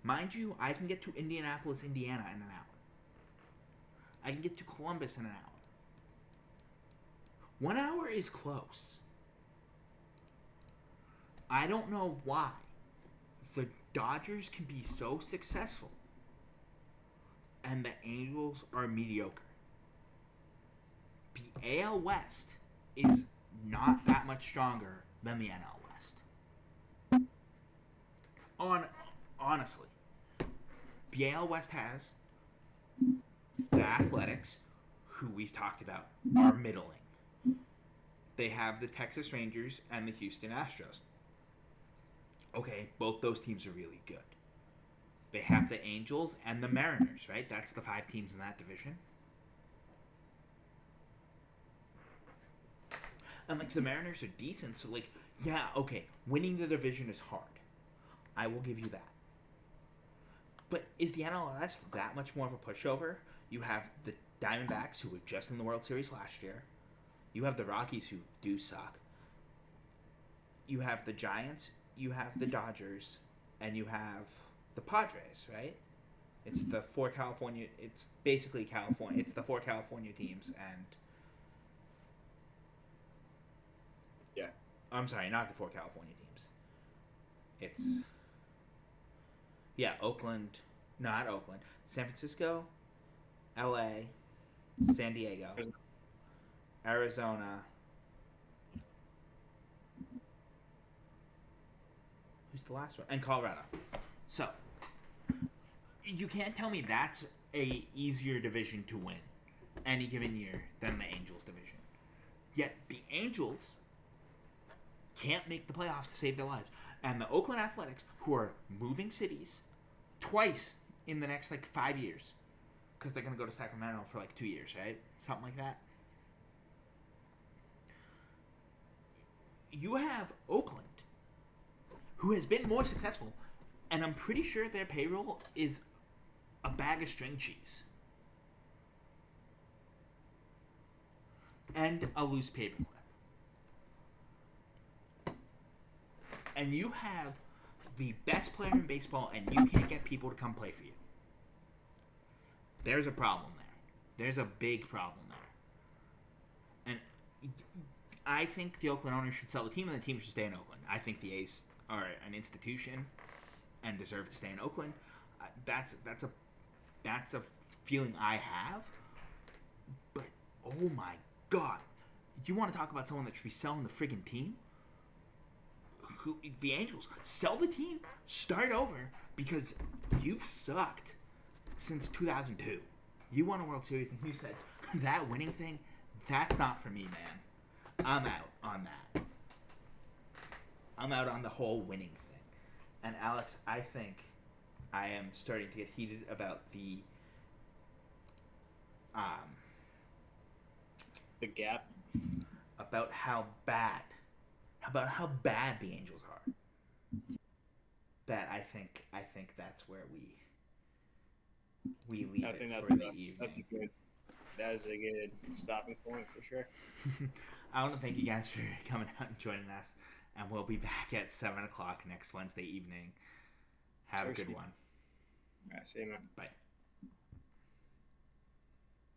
Mind you, I can get to Indianapolis, Indiana in an hour. I can get to Columbus in an hour. 1 hour is close. I don't know why the Dodgers can be so successful and the Angels are mediocre. The AL West is not that much stronger than the NL West. Honestly, the AL West has the Athletics, who we've talked about, are middling. They have the Texas Rangers and the Houston Astros. Okay, both those teams are really good. They have the Angels and the Mariners, right? That's the 5 teams in that division. And, like, the Mariners are decent, so, like, yeah, okay, winning the division is hard. I will give you that. But is the NLS that much more of a pushover? You have the Diamondbacks, who were just in the World Series last year. You have the Rockies, who do suck. You have the Giants, you have the Dodgers, and you have the Padres, right? It's the 4 California... It's basically California. It's the 4 California teams, and... Yeah. I'm sorry, not the 4 California teams. It's... Yeah, Oakland... Not Oakland. San Francisco, LA, San Diego, Arizona... Who's the last one? And Colorado. So, you can't tell me that's a easier division to win any given year than the Angels division. Yet, the Angels can't make the playoffs to save their lives. And the Oakland Athletics, who are moving cities twice in the next, 5 years, because they're going to go to Sacramento for, 2 years, right? Something like that. You have Oakland, who has been more successful, and I'm pretty sure their payroll is a bag of string cheese. And a loose paperclip. And you have the best player in baseball, and you can't get people to come play for you. There's a problem there. There's a big problem there. And I think the Oakland owners should sell the team, and the team should stay in Oakland. I think the A's are an institution and deserve to stay in Oakland. That's a feeling I have. But oh my God, you want to talk about someone that should be selling the friggin' team? The Angels, sell the team, start over, because you've sucked since 2002. You won a World Series, and you said that winning thing, that's not for me, man. I'm out on that. I'm out on the whole winning thing. And Alex, I think I am starting to get heated about the gap. about how bad the Angels are. That I think that's where we leave I think it that's for the evening. That is a good stopping point for sure. I want to thank you guys for coming out and joining us, and we'll be back at 7 o'clock next Wednesday evening. Have a good one. All right, see you, man. Bye.